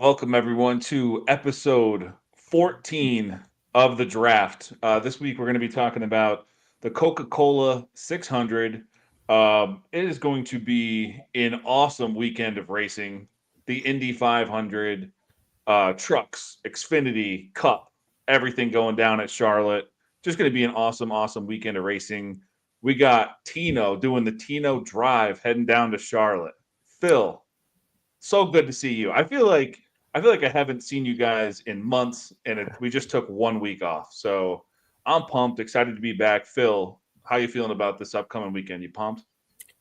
Welcome, everyone, to episode 14 of the draft. This week, we're going to be talking about the Coca-Cola 600. It is going to be an awesome weekend of racing. The Indy 500, trucks, Xfinity, Cup, everything going down at Charlotte. Just going to be an awesome, awesome weekend of racing. We got Tino doing the Tino drive heading down to Charlotte. Phil, so good to see you. I feel like I haven't seen you guys in months, and we just took 1 week off. So I'm pumped, excited to be back. Phil, how you feeling about this upcoming weekend? You pumped?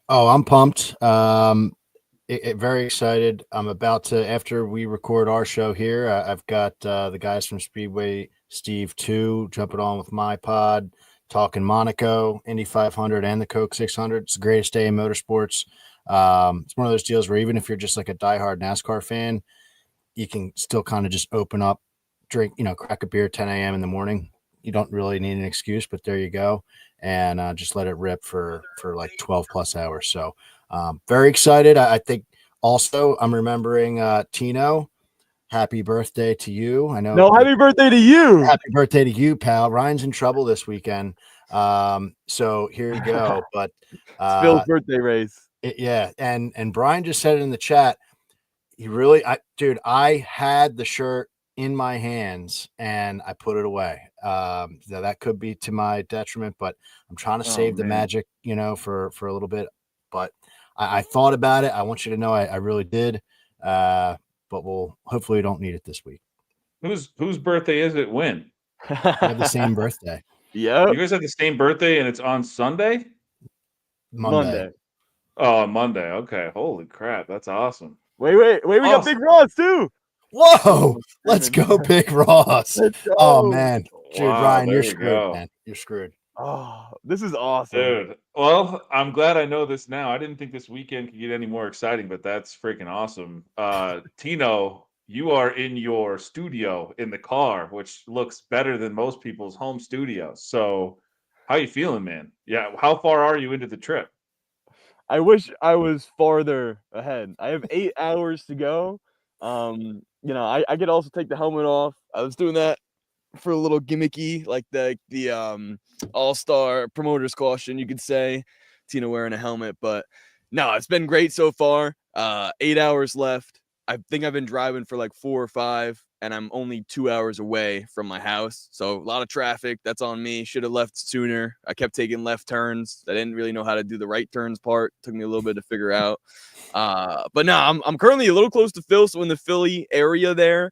Oh, I'm pumped. Very excited. I'm about to, after we record our show here, I've got the guys from Speedway, Steve 2, jumping on with my pod, talking Monaco, Indy 500, and the Coke 600. It's the greatest day in motorsports. It's one of those deals where even if you're just like a diehard NASCAR fan, you can still kind of just open up, drink, crack a beer 10 a.m. in the morning. You don't really need an excuse, but there you go. And just let it rip for like 12 plus hours. So very excited. I think also I'm remembering Tino. Happy birthday to you. I know. No, happy birthday to you. Happy birthday to you, pal. Ryan's in trouble this weekend. So here you go. But It's Phil's birthday race. yeah. And Brian just said it in the chat. I had the shirt in my hands and I put it away. That could be to my detriment, but I'm trying to save the magic, for a little bit. But I thought about it. I want you to know I really did. But hopefully we don't need it this week. Whose birthday is it when? We have the same birthday. Yeah. You guys have the same birthday and it's on Sunday? Monday. Oh, Monday. Okay. Holy crap. That's awesome. Wait. We got Big Ross too. Whoa. Let's go, Big Ross. Oh, man. Dude, Wow, Ryan, there you're we screwed, go. man. You're screwed. Oh, this is awesome. Dude, well, I'm glad I know this now. I didn't think this weekend could get any more exciting, but that's freaking awesome. Tino, you are in your studio in the car, which looks better than most people's home studios. So, how you feeling, man? Yeah, how far are you into the trip? I wish I was farther ahead. I have 8 hours to go. I could also take the helmet off. I was doing that for a little gimmicky, like the all-star promoter's caution, you could say. Tina wearing a helmet, but no, it's been great so far. 8 hours left. I think I've been driving for like 4 or 5, and I'm only 2 hours away from my house. So a lot of traffic. That's on me. Should have left sooner. I kept taking left turns. I didn't really know how to do the right turns part. Took me a little bit to figure out. But no, I'm currently a little close to Phil, so in the Philly area there,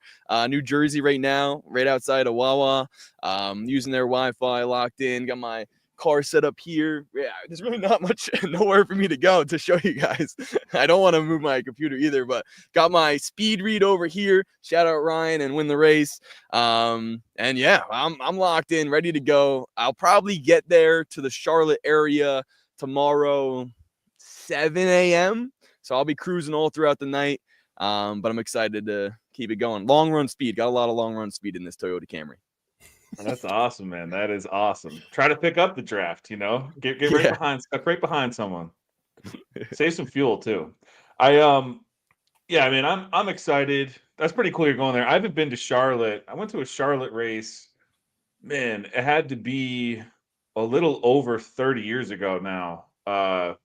New Jersey right now, right outside of Wawa. Using their Wi-Fi, locked in. Got my car set up here. Yeah, there's really not much nowhere for me to go to show you guys. I don't want to move my computer either, but got my speed read over here. Shout out Ryan and win the race. And yeah, I'm locked in, ready to go. I'll probably get there to the Charlotte area tomorrow 7 a.m. So I'll be cruising all throughout the night. But I'm excited to keep it going. Long run speed. Got a lot of long run speed in this Toyota Camry. That's awesome, man. That is awesome. Try to pick up the draft, Get right behind someone. Save some fuel too. I'm excited. That's pretty cool you're going there. I haven't been to Charlotte. I went to a Charlotte race. Man, it had to be a little over 30 years ago now.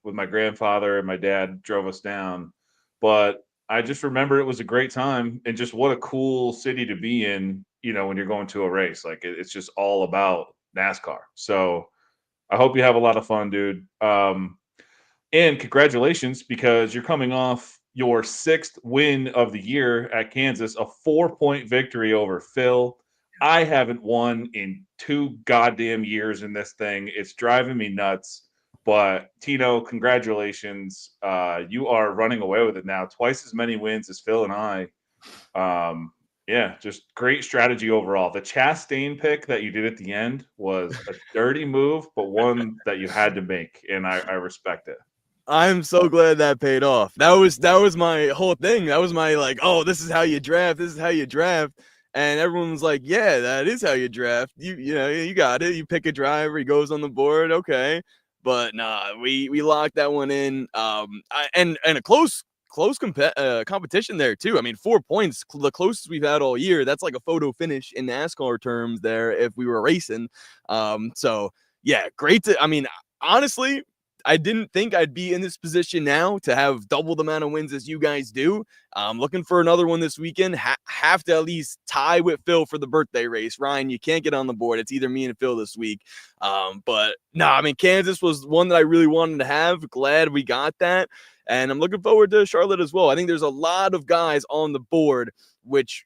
With my grandfather and my dad drove us down. But I just remember it was a great time and just what a cool city to be in, when you're going to a race. Like it's just all about NASCAR. So I hope you have a lot of fun, dude. And congratulations, because you're coming off your 6th win of the year at Kansas, a 4-point victory over Phil. I haven't won in 2 goddamn years in this thing. It's driving me nuts. But Tino, congratulations. You are running away with it now. Twice as many wins as Phil and I. Just great strategy overall. The Chastain pick that you did at the end was a dirty move, but one that you had to make, and I respect it. I'm so glad that paid off. That was my whole thing. That was my this is how you draft. This is how you draft. And everyone's like, yeah, that is how you draft. You got it. You pick a driver, he goes on the board. Okay. But nah, we locked that one in. And a close close competition there too. I mean, 4 points, the closest we've had all year. That's like a photo finish in NASCAR terms there if we were racing. So yeah, great to. I mean, honestly, I didn't think I'd be in this position now to have double the amount of wins as you guys do. Looking for another one this weekend. Have to at least tie with Phil for the birthday race. Ryan, you can't get on the board. It's either me and Phil this week. But no, I mean, Kansas was one that I really wanted to have. Glad we got that. And I'm looking forward to Charlotte as well. I think there's a lot of guys on the board, which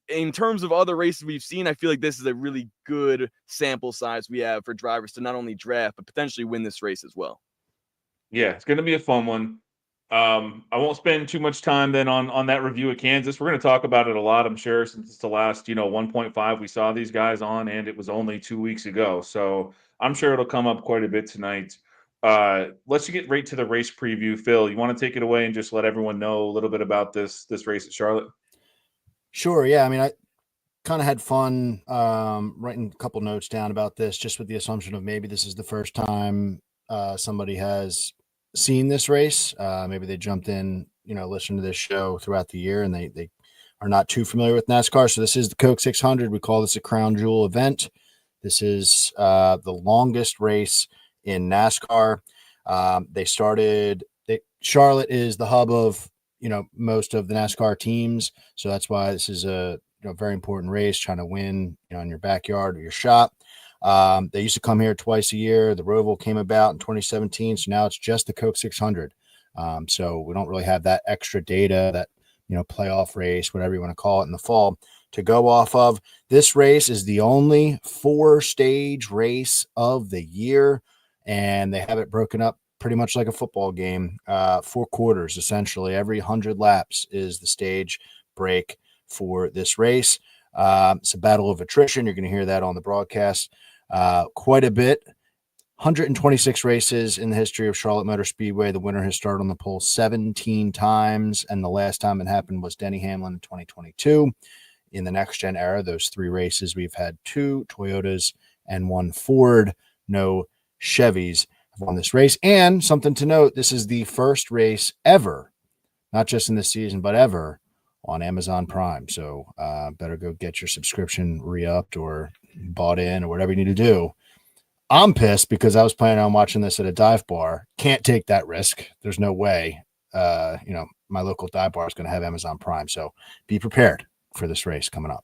in terms of other races we've seen, I feel like this is a really good sample size we have for drivers to not only draft, but potentially win this race as well. Yeah, it's going to be a fun one. I won't spend too much time then on that review of Kansas. We're going to talk about it a lot, I'm sure, since it's the last 1.5 we saw these guys on, and it was only 2 weeks ago. So I'm sure it'll come up quite a bit tonight. Let's get right to the race preview. Phil, you want to take it away and just let everyone know a little bit about this race at Charlotte? Sure. Yeah. I mean, I kind of had fun writing a couple notes down about this, just with the assumption of maybe this is the first time somebody has seen this race. Maybe they jumped in, listened to this show throughout the year, and they are not too familiar with NASCAR. So this is the Coke 600. We call this a crown jewel event. This is the longest race in NASCAR. Charlotte is the hub of most of the NASCAR teams, so that's why this is a very important race, trying to win in your backyard or your shop. They used to come here twice a year. The Roval came about in 2017, so now it's just the Coke 600. So we don't really have that extra data, that playoff race, whatever you want to call it, in the fall to go off of. This race is the only 4-stage race of the year, and they have it broken up pretty much like a football game, 4 quarters, essentially. Every 100 laps is the stage break for this race. It's a battle of attrition. You're going to hear that on the broadcast quite a bit. 126 races in the history of Charlotte Motor Speedway. The winner has started on the pole 17 times, and the last time it happened was Denny Hamlin in 2022. In the next gen era, those 3 races, we've had 2 Toyotas and 1 Ford. No Chevys have won this race. And something to note, this is the first race ever, not just in this season, but ever, on Amazon Prime. So better go get your subscription re-upped or bought in or whatever you need to do. I'm pissed because I was planning on watching this at a dive bar. Can't take that risk. There's no way. My local dive bar is going to have Amazon Prime. So be prepared for this race coming up.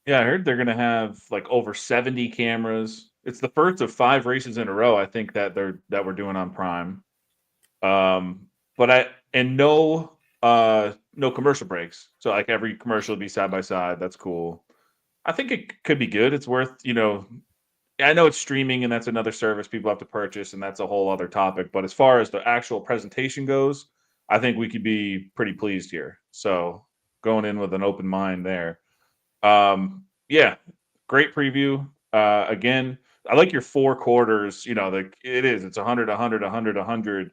Yeah, I heard they're going to have like over 70 cameras. It's the first of 5 races in a row, I think, that we're doing on Prime. But no commercial breaks. So like every commercial will be side by side. That's cool. I think it could be good. It's worth, I know it's streaming and that's another service people have to purchase, and that's a whole other topic. But as far as the actual presentation goes, I think we could be pretty pleased here. So going in with an open mind there. Yeah, great preview. Again, I like your 4 quarters. It's 100, 100, 100, 100.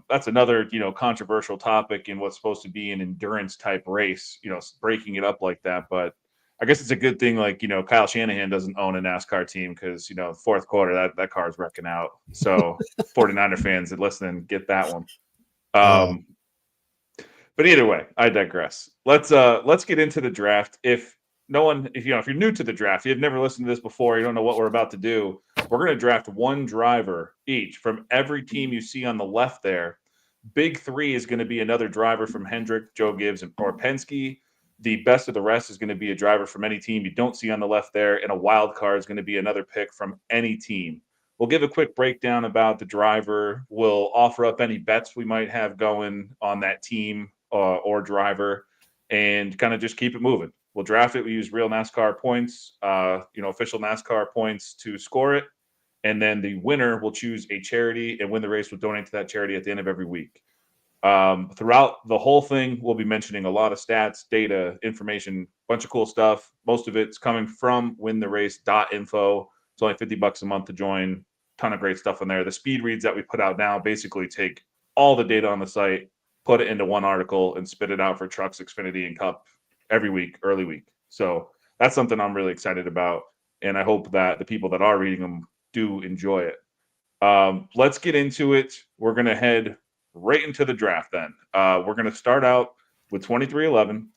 That's another, controversial topic in what's supposed to be an endurance type race, breaking it up like that. But I guess it's a good thing, like, Kyle Shanahan doesn't own a NASCAR team because, 4th quarter, that car's wrecking out. So 49er fans that listen, get that one. But either way, I digress. Let's get into the draft. If you're new to the draft, you've never listened to this before, you don't know what we're about to do. We're going to draft 1 driver each from every team you see on the left there. Big 3 is going to be another driver from Hendrick, Joe Gibbs, or Penske. The best of the rest is going to be a driver from any team you don't see on the left there, and a wild card is going to be another pick from any team. We'll give a quick breakdown about the driver. We'll offer up any bets we might have going on that team or driver, and kind of just keep it moving. We'll draft it. We use real NASCAR points, official NASCAR points to score it. And then the winner will choose a charity and win the race. Will donate to that charity at the end of every week. Throughout the whole thing, we'll be mentioning a lot of stats, data, information, bunch of cool stuff. Most of it's coming from wintherace.info. It's only $50 a month to join. Ton of great stuff in there. The speed reads that we put out now basically take all the data on the site, put it into one article, and spit it out for Trucks, Xfinity, and Cup every week, early week. So that's something I'm really excited about, and I hope that the people that are reading them do enjoy it. Let's get into it. We're going to head right into the draft then. We're going to start out with 2311.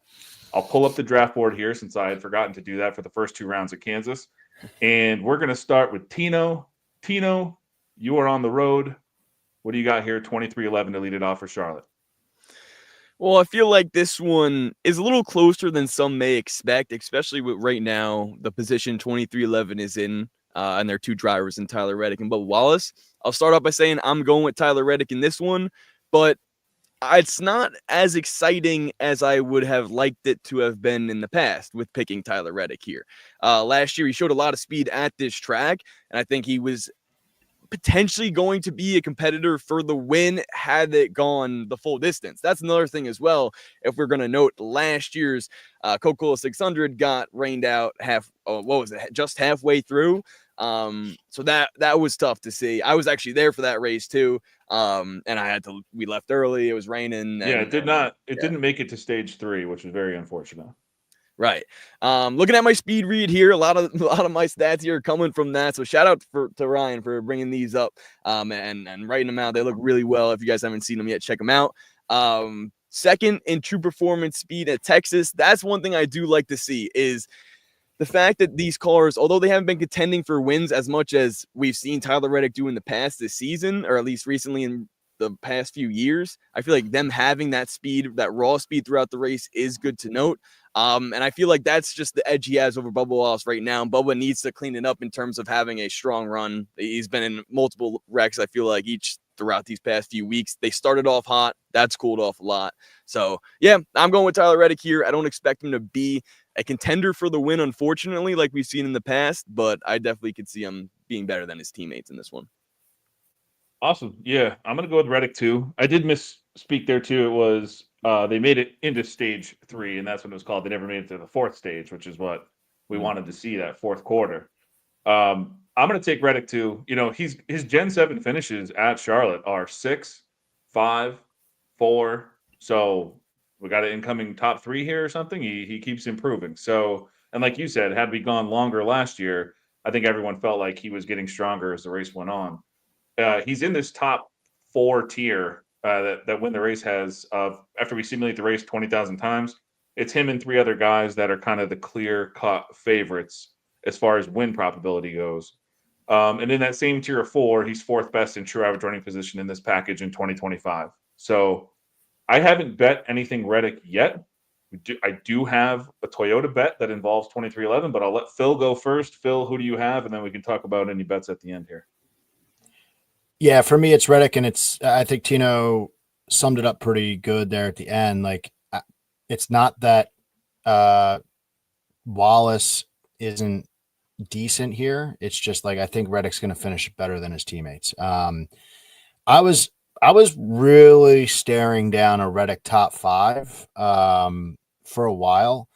I'll pull up the draft board here since I had forgotten to do that for the first 2 rounds at Kansas. And we're going to start with Tino. Tino, you are on the road. What do you got here? 2311 to lead it off for Charlotte. Well, I feel like this one is a little closer than some may expect, especially with right now the position 2311 is in, and their 2 drivers in Tyler Reddick and Bubba Wallace. I'll start off by saying I'm going with Tyler Reddick in this one, but it's not as exciting as I would have liked it to have been in the past with picking Tyler Reddick here. Last year, he showed a lot of speed at this track, and I think he was potentially going to be a competitor for the win had it gone the full distance. That's another thing as well. If we're going to note last year's Coca 600 got rained out just halfway through. So that was tough to see. I was actually there for that race too. And we left early. It was raining. Yeah, it didn't make it to stage 3, which was very unfortunate. Right. Looking at my speed read here, a lot of my stats here are coming from that. So shout out to Ryan for bringing these up and writing them out. They look really well. If you guys haven't seen them yet, check them out. Second in true performance speed at Texas. That's one thing I do like to see is the fact that these cars, although they haven't been contending for wins as much as we've seen Tyler Reddick do in the past this season, or at least recently in the past few years, I feel like them having that speed, that raw speed throughout the race is good to note. And I feel like that's just the edge he has over Bubba Wallace right now. And Bubba needs to clean it up in terms of having a strong run. He's been in multiple wrecks, I feel like, each throughout these past few weeks. They started off hot. That's cooled off a lot. So, yeah, I'm going with Tyler Reddick here. I don't expect him to be a contender for the win, unfortunately, like we've seen in the past. But I definitely could see him being better than his teammates in this one. Awesome. Yeah, I'm going to go with Reddick too. I did misspeak there too. It was they made it into stage 3, and that's what it was called. They never made it to the 4th stage, which is what we wanted to see, that 4th quarter. I'm going to take Reddick too. You know, his Gen 7 finishes at Charlotte are 6, 5, 4. So we got an incoming top 3 here or something. He keeps improving. So, and like you said, had we gone longer last year, I think everyone felt like he was getting stronger as the race went on. He's in this top 4 tier that when the race has after we simulate the race 20,000 times, it's him and 3 other guys that are kind of the clear cut favorites as far as win probability goes. And in that same tier of 4, he's 4th best in true average running position in this package in 2025. So I haven't bet anything Reddick yet. I do have a Toyota bet that involves 2311, but I'll let Phil go first. Phil, who do you have? And then we can talk about any bets at the end here. Yeah, for me, it's Reddick, and I think Tino summed it up pretty good there at the end. Like, it's not that Wallace isn't decent here. It's just like I think Reddick's going to finish better than his teammates. I was really staring down a Reddick top 5 for a while,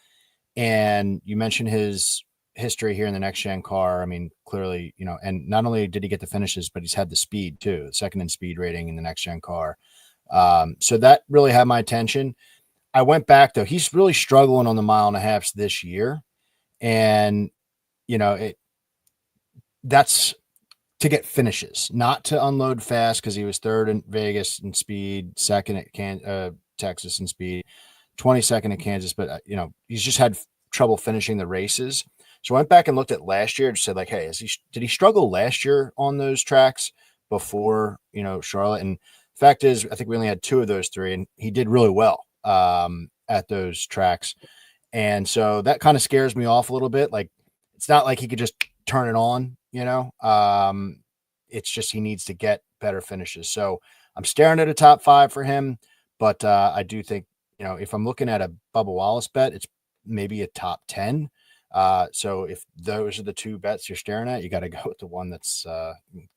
and you mentioned his history here in the next gen car. I mean, clearly, you know, and not only did he get the finishes, but he's had the speed too, second in speed rating in the next gen car. So that really had my attention. I went back though. He's really struggling on the 1.5 miles this year. And, you know, that's to get finishes, not to unload fast, because he was 3rd in Vegas in speed, 2nd at Texas in speed, 22nd at Kansas. But, you know, he's just had trouble finishing the races. So I went back and looked at last year and said, like, hey, did he struggle last year on those tracks before, you know, Charlotte? And fact is, I think we only had 2 of those 3, and he did really well at those tracks. And so that kind of scares me off a little bit. Like, it's not like he could just turn it on, you know. It's just he needs to get better finishes. So I'm staring at a top 5 for him, but I do think, you know, if I'm looking at a Bubba Wallace bet, it's maybe a top 10. So if those are the 2 bets you're staring at, you got to go with the one that's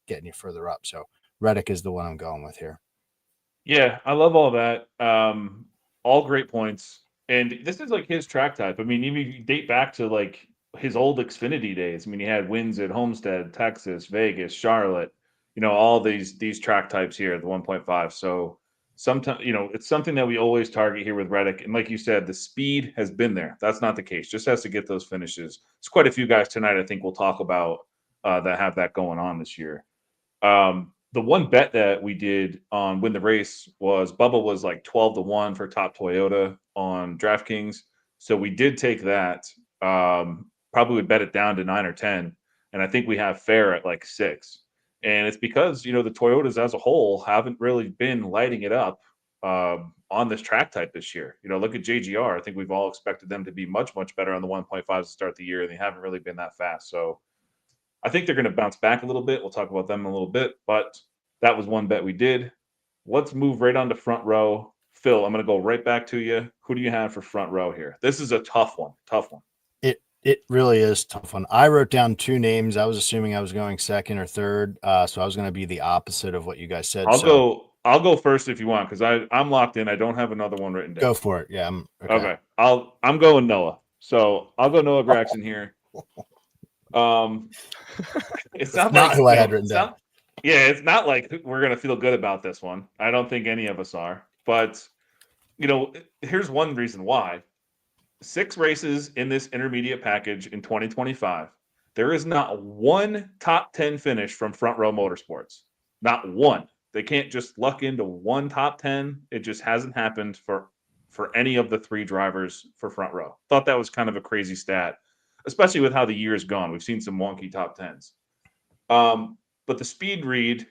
getting you further up. So Reddick is the one I'm going with here. Yeah, I love all that. All great points. And this is like his track type. I mean, even if you date back to like his old Xfinity days, I mean, he had wins at Homestead, Texas, Vegas, Charlotte, you know, all these track types here, the 1.5. So sometimes, you know, it's something that we always target here with Reddick. And like you said, the speed has been there. That's not the case. Just has to get those finishes. It's quite a few guys tonight I think we'll talk about that have that going on this year. the one bet that we did on Win the Race was Bubba was like 12-1 for top Toyota on DraftKings. So we did take that. Probably would bet it down to 9 or 10. And I think we have fair at like 6. And it's because, the Toyotas as a whole haven't really been lighting it up on this track type this year. Look at JGR. I think we've all expected them to be much, much better on the 1.5s to start the year, and they haven't really been that fast. So I think they're going to bounce back a little bit. We'll talk about them in a little bit, but that was one bet we did. Let's move right on to front row. Phil, I'm going to go right back to you. Who do you have for front row here? This is a tough one. Tough one. It really is a tough one. I wrote down 2 names. I was assuming I was going second or third, so I was going to be the opposite of what you guys said. I'll go first if you want, because I'm locked in. I don't have another one written down. Go for it. Yeah. Okay. I'm going Noah. So I'll go Noah Gragson here. It's not like who I had written down. It's not like we're gonna feel good about this one. I don't think any of us are. But here's one reason why. 6 races in this intermediate package in 2025. There is not one top 10 finish from Front Row Motorsports. Not one. They can't just luck into one top 10. It just hasn't happened for any of the 3 drivers for Front Row. Thought that was kind of a crazy stat, especially with how the year's gone. We've seen some wonky top 10s. But the speed read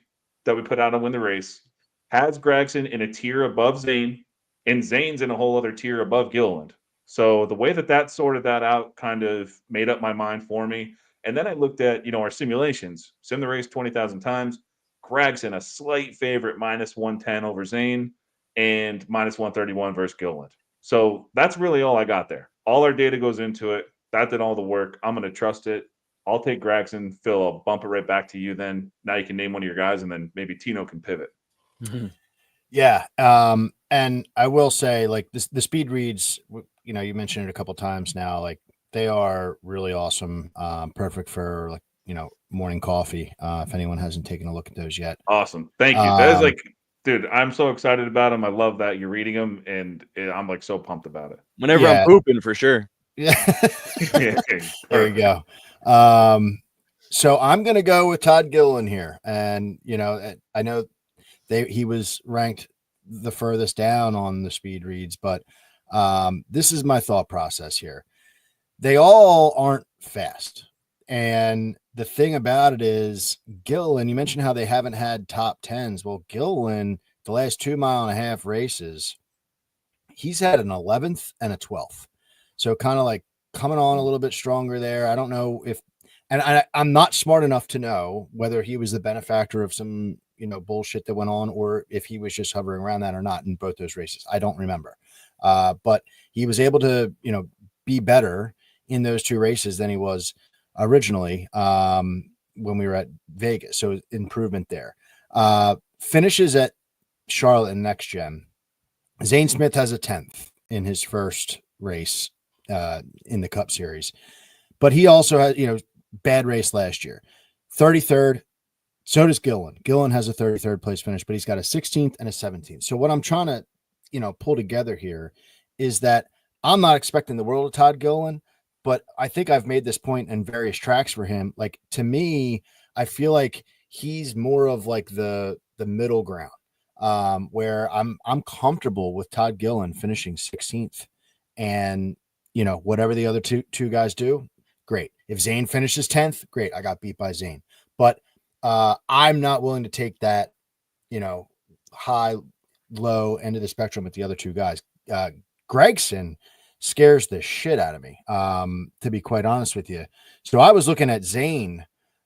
that we put out on Win the Race has Gragson in a tier above Zane, and Zane's in a whole other tier above Gilliland. So the way that sorted that out kind of made up my mind for me. And then I looked at, our simulations. Sim the race 20,000 times. Gragson, a slight favorite, minus 110 over Zane, and minus 131 versus Gilliland. So that's really all I got there. All our data goes into it. That did all the work. I'm going to trust it. I'll take Gragson. Phil, I'll bump it right back to you then. Now you can name one of your guys, and then maybe Tino can pivot. Mm-hmm. Yeah. And I will say, like, the speed reads, you mentioned it a couple times now, like, they are really awesome. Perfect for, like, morning coffee. If anyone hasn't taken a look at those yet. Awesome. Thank you. That is like, dude, I'm so excited about them. I love that you're reading them, and I'm like so pumped about it. Whenever I'm pooping, for sure. Yeah. There you go. So I'm going to go with Todd Gilliland here. And, I know he was ranked the furthest down on the speed reads, but this is my thought process here. They all aren't fast. And the thing about it is Gilliland, you mentioned how they haven't had top 10s. Well, Gilliland, the last 2.5 mile races, he's had an 11th and a 12th. So kind of like coming on a little bit stronger there. I don't know if, and I'm not smart enough to know whether he was the benefactor of some, bullshit that went on, or if he was just hovering around that or not in both those races. I don't remember. But he was able to, be better in those 2 races than he was originally when we were at Vegas. So improvement there. Finishes at Charlotte and Next Gen. Zane Smith has a 10th in his first race in the Cup Series, but he also had, bad race last year. 33rd. So does Gilliland. Gilliland has a 33rd place finish, but he's got a 16th and a 17th. So what I'm trying to, pull together here is that I'm not expecting the world of Todd Gilliland, but I think I've made this point in various tracks for him. Like, to me, I feel like he's more of like the middle ground, where I'm comfortable with Todd Gilliland finishing 16th, and whatever the other two guys do, great. If Zane finishes 10th, great. I got beat by Zane, but I'm not willing to take that, high, low end of the spectrum with the other 2 guys. Gragson scares the shit out of me, to be quite honest with you. So I was looking at Zane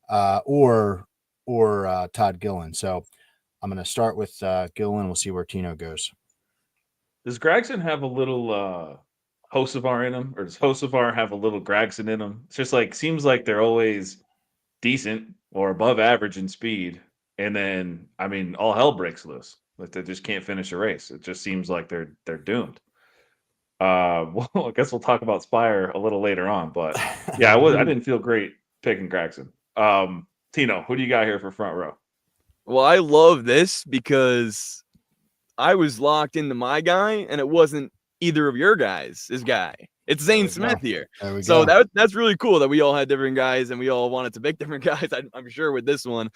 or Todd Gilliland. So I'm going to start with Gilliland. We'll see where Tino goes. Does Gragson have a little Hocevar in him, or does Hocevar have a little Gragson in him? It's just like, seems like they're always decent or above average in speed, and then all hell breaks loose. Like, they just can't finish a race. It just seems like they're doomed. Well, I guess we'll talk about Spire a little later on, but yeah, I didn't feel great picking Gragson. Tino, who do you got here for front row? Well, I love this because I was locked into my guy, and it wasn't either of your guys' guy. It's There Zane we Smith go. here. There we So go. that's really cool that we all had different guys and we all wanted to pick different guys. I'm sure with this one,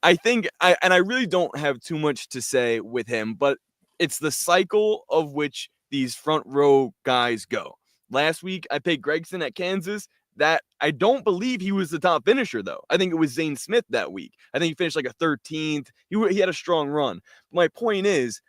I think I really don't have too much to say with him, but it's the cycle of which these front row guys go. Last week I picked Gregson at Kansas. That I don't believe he was the top finisher though. I think it was Zane Smith that week. I think he finished like a 13th. He had a strong run. My point is,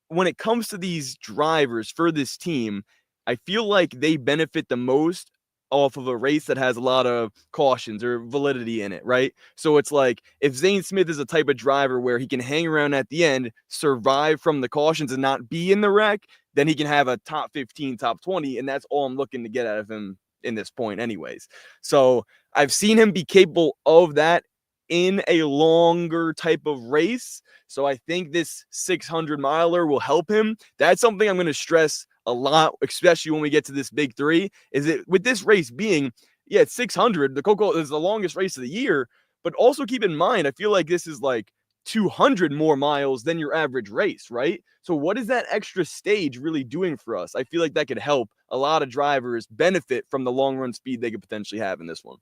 when it comes to these drivers for this team, I feel like they benefit the most off of a race that has a lot of cautions or validity in it, right? So it's like if Zane Smith is a type of driver where he can hang around at the end, survive from the cautions and not be in the wreck, then he can have a top 15, top 20. And that's all I'm looking to get out of him in this point, anyways. So I've seen him be capable of that in a longer type of race. So I think this 600 miler will help him. That's something I'm going to stress a lot, especially when we get to this big three. Is it with this race being, yeah, it's 600. The Coca is the longest race of the year, but also keep in mind, I feel like this is like 200 more miles than your average race, right? So what is that extra stage really doing for us? I feel like that could help a lot of drivers benefit from the long run speed they could potentially have in this one.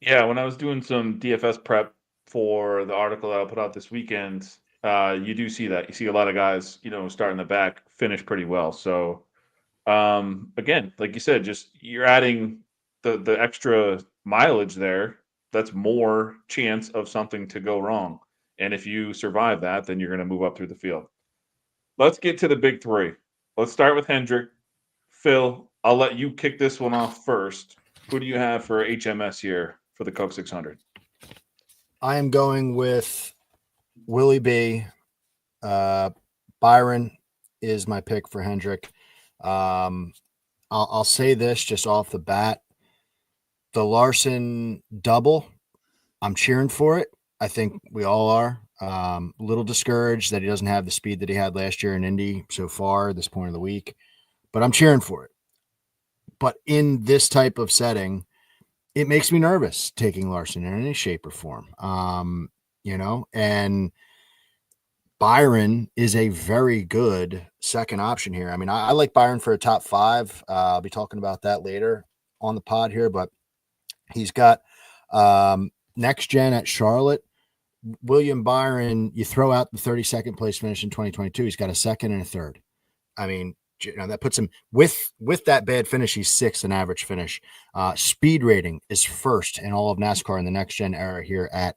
Yeah, when I was doing some DFS prep for the article that I put out this weekend, you do see that. You see a lot of guys, starting the back finish pretty well. So again, like you said, just you're adding the extra mileage there. That's more chance of something to go wrong. And if you survive that, then you're going to move up through the field. Let's get to the big three. Let's start with Hendrick. Phil, I'll let you kick this one off first. Who do you have for HMS here for the Coke 600? I am going with Willie B. Byron is my pick for Hendrick. I'll say this just off the bat. The Larson double, I'm cheering for it. I think we all are. A little discouraged that he doesn't have the speed that he had last year in Indy so far at this point of the week, but I'm cheering for it. But in this type of setting, it makes me nervous taking Larson in any shape or form. And Byron is a very good second option here. I mean, I like Byron for a top five. I'll be talking about that later on the pod here, but he's got next gen at Charlotte. William Byron, you throw out the 32nd place finish in 2022. He's got a second and a third. I mean, that puts him with that bad finish. He's sixth in average finish. Speed rating is first in all of NASCAR in the next gen era here at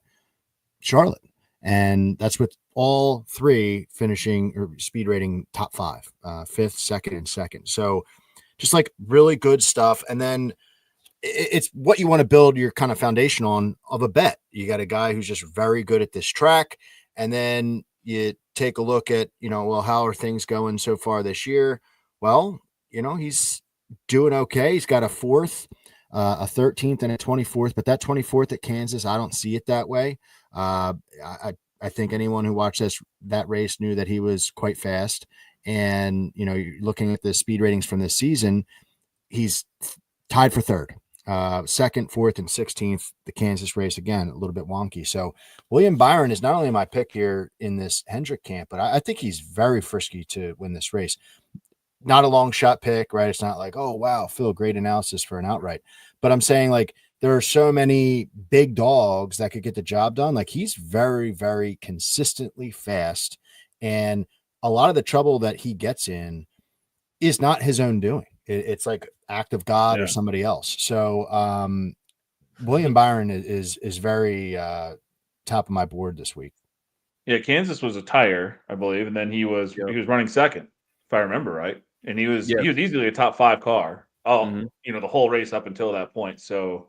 Charlotte. And that's with all three finishing or speed rating top five, fifth, second, and second. So just like really good stuff. And then it's what you want to build your kind of foundation on of a bet. You got a guy who's just very good at this track. And then you take a look at, well, how are things going so far this year? Well, he's doing okay. He's got a fourth, a 13th, and a 24th, but that 24th at Kansas, I don't see it that way. I think anyone who watched that race knew that he was quite fast. And, you're looking at the speed ratings from this season, he's tied for third. Second, fourth, and 16th, the Kansas race, again, a little bit wonky. So William Byron is not only my pick here in this Hendrick camp, but I think he's very frisky to win this race. Not a long shot pick, right? It's not like, oh, wow, Phil, great analysis for an outright. But I'm saying, like, there are so many big dogs that could get the job done. Like, he's very, very consistently fast. And a lot of the trouble that he gets in is not his own doing. It's like act of God or somebody else. So William Byron is very top of my board this week. Yeah, Kansas was a tire, I believe, and then he was running second, if I remember right. And he was easily a top five car. The whole race up until that point. So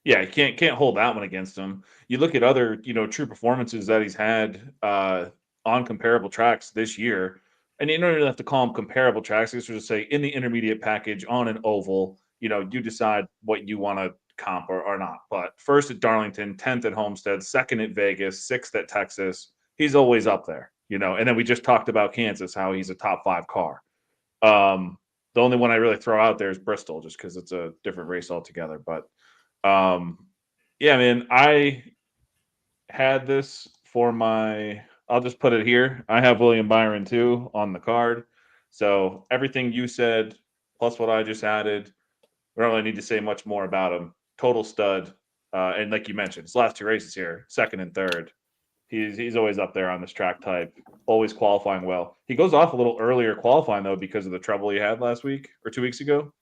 yeah, you can't hold that one against him. You look at other, true performances that he's had on comparable tracks this year, and you don't even have to call them comparable tracks. It's just say in the intermediate package on an oval, you decide what you want to comp or not. But first at Darlington, 10th at Homestead, second at Vegas, sixth at Texas. He's always up there, And then we just talked about Kansas, how he's a top five car. The only one I really throw out there is Bristol, just because it's a different race altogether. But yeah, man, I had this for I'll just put it here. I have William Byron too on the card. So everything you said plus what I just added. We don't really need to say much more about him. Total stud. And like you mentioned, his last 2 races here, second and third. He's always up there on this track type, always qualifying well. He goes off a little earlier qualifying, though, because of the trouble he had last week or 2 weeks ago.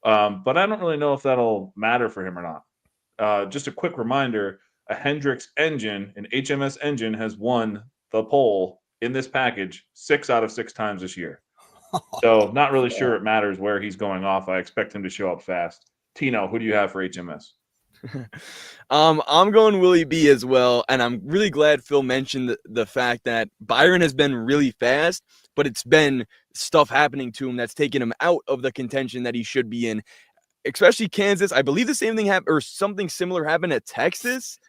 But I don't really know if that'll matter for him or not. Just a quick reminder, a Hendricks engine, an HMS engine, has won the pole in this package 6 out of 6 times this year. So not really sure it matters where he's going off. I expect him to show up fast. Tino, who do you have for HMS? I'm going Willie B as well, and I'm really glad Phil mentioned the fact that Byron has been really fast, but it's been stuff happening to him that's taken him out of the contention that he should be in, especially Kansas. I believe the same thing happened, or something similar happened at Texas.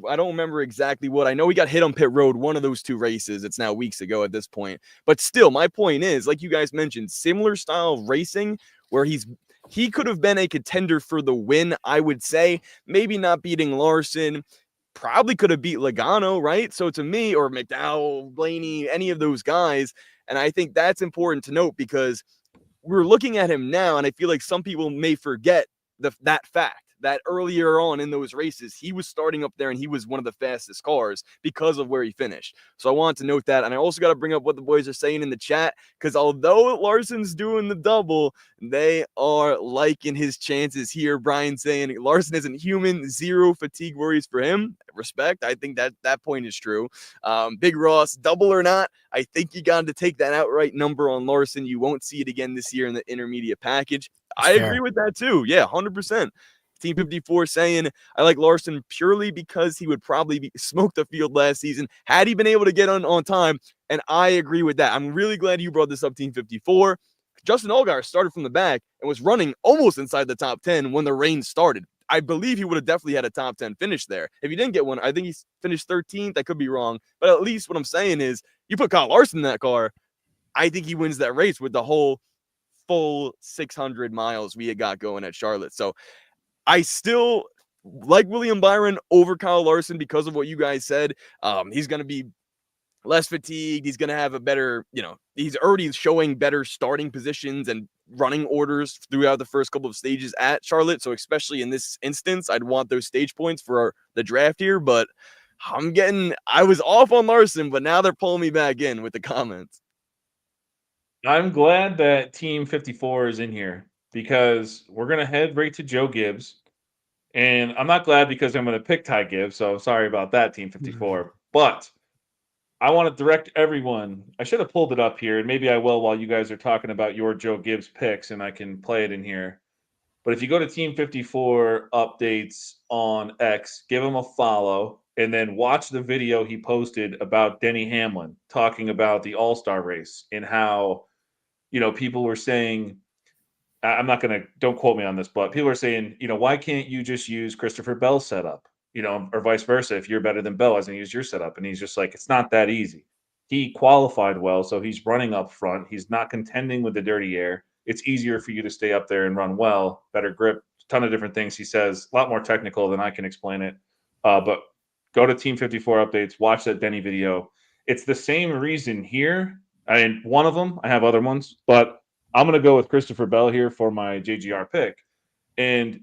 I don't remember exactly what. I know he got hit on pit road one of those 2 races. It's now weeks ago at this point. But still, my point is, like you guys mentioned, similar style of racing where he could have been a contender for the win, I would say. Maybe not beating Larson. Probably could have beat Logano, right? So to me, or McDowell, Blaney, any of those guys. And I think that's important to note because we're looking at him now, and I feel like some people may forget that fact that earlier on in those races, he was starting up there and he was one of the fastest cars because of where he finished. So I wanted to note that. And I also got to bring up what the boys are saying in the chat, because although Larson's doing the double, they are liking his chances here. Brian saying Larson isn't human, 0 fatigue worries for him. Respect. I think that point is true. Big Ross, double or not, I think you got to take that outright number on Larson. You won't see it again this year in the intermediate package. I agree with that too. Yeah, 100%. Team 54 saying, I like Larson purely because he would probably smoke the field last season had he been able to get on time. And I agree with that. I'm really glad you brought this up, Team 54. Justin Allgaier started from the back and was running almost inside the top 10 when the rain started. I believe he would have definitely had a top 10 finish there. If he didn't get one, I think he finished 13th. I could be wrong. But at least what I'm saying is you put Kyle Larson in that car, I think he wins that race with the whole full 600 miles we had got going at Charlotte. So I still like William Byron over Kyle Larson because of what you guys said. He's going to be less fatigued. He's going to have a better, he's already showing better starting positions and running orders throughout the first couple of stages at Charlotte. So especially in this instance, I'd want those stage points for the draft here. But I was off on Larson, but now they're pulling me back in with the comments. I'm glad that Team 54 is in here because we're going to head right to Joe Gibbs. And I'm not glad because I'm going to pick Ty Gibbs. So sorry about that, Team 54. But I want to direct everyone. I should have pulled it up here, and maybe I will while you guys are talking about your Joe Gibbs picks, and I can play it in here. But if you go to Team 54 updates on X, give him a follow, and then watch the video he posted about Denny Hamlin talking about the All-Star race and how, people were saying, I'm not going to, don't quote me on this, but people are saying, why can't you just use Christopher Bell's setup, or vice versa? If you're better than Bell, as in use your setup. And he's just like, it's not that easy. He qualified well, so he's running up front. He's not contending with the dirty air. It's easier for you to stay up there and run well, better grip, a ton of different things. He says a lot more technical than I can explain it. But go to Team 54 updates, watch that Denny video. It's the same reason here. One of them, I have other ones, but I'm going to go with Christopher Bell here for my JGR pick. And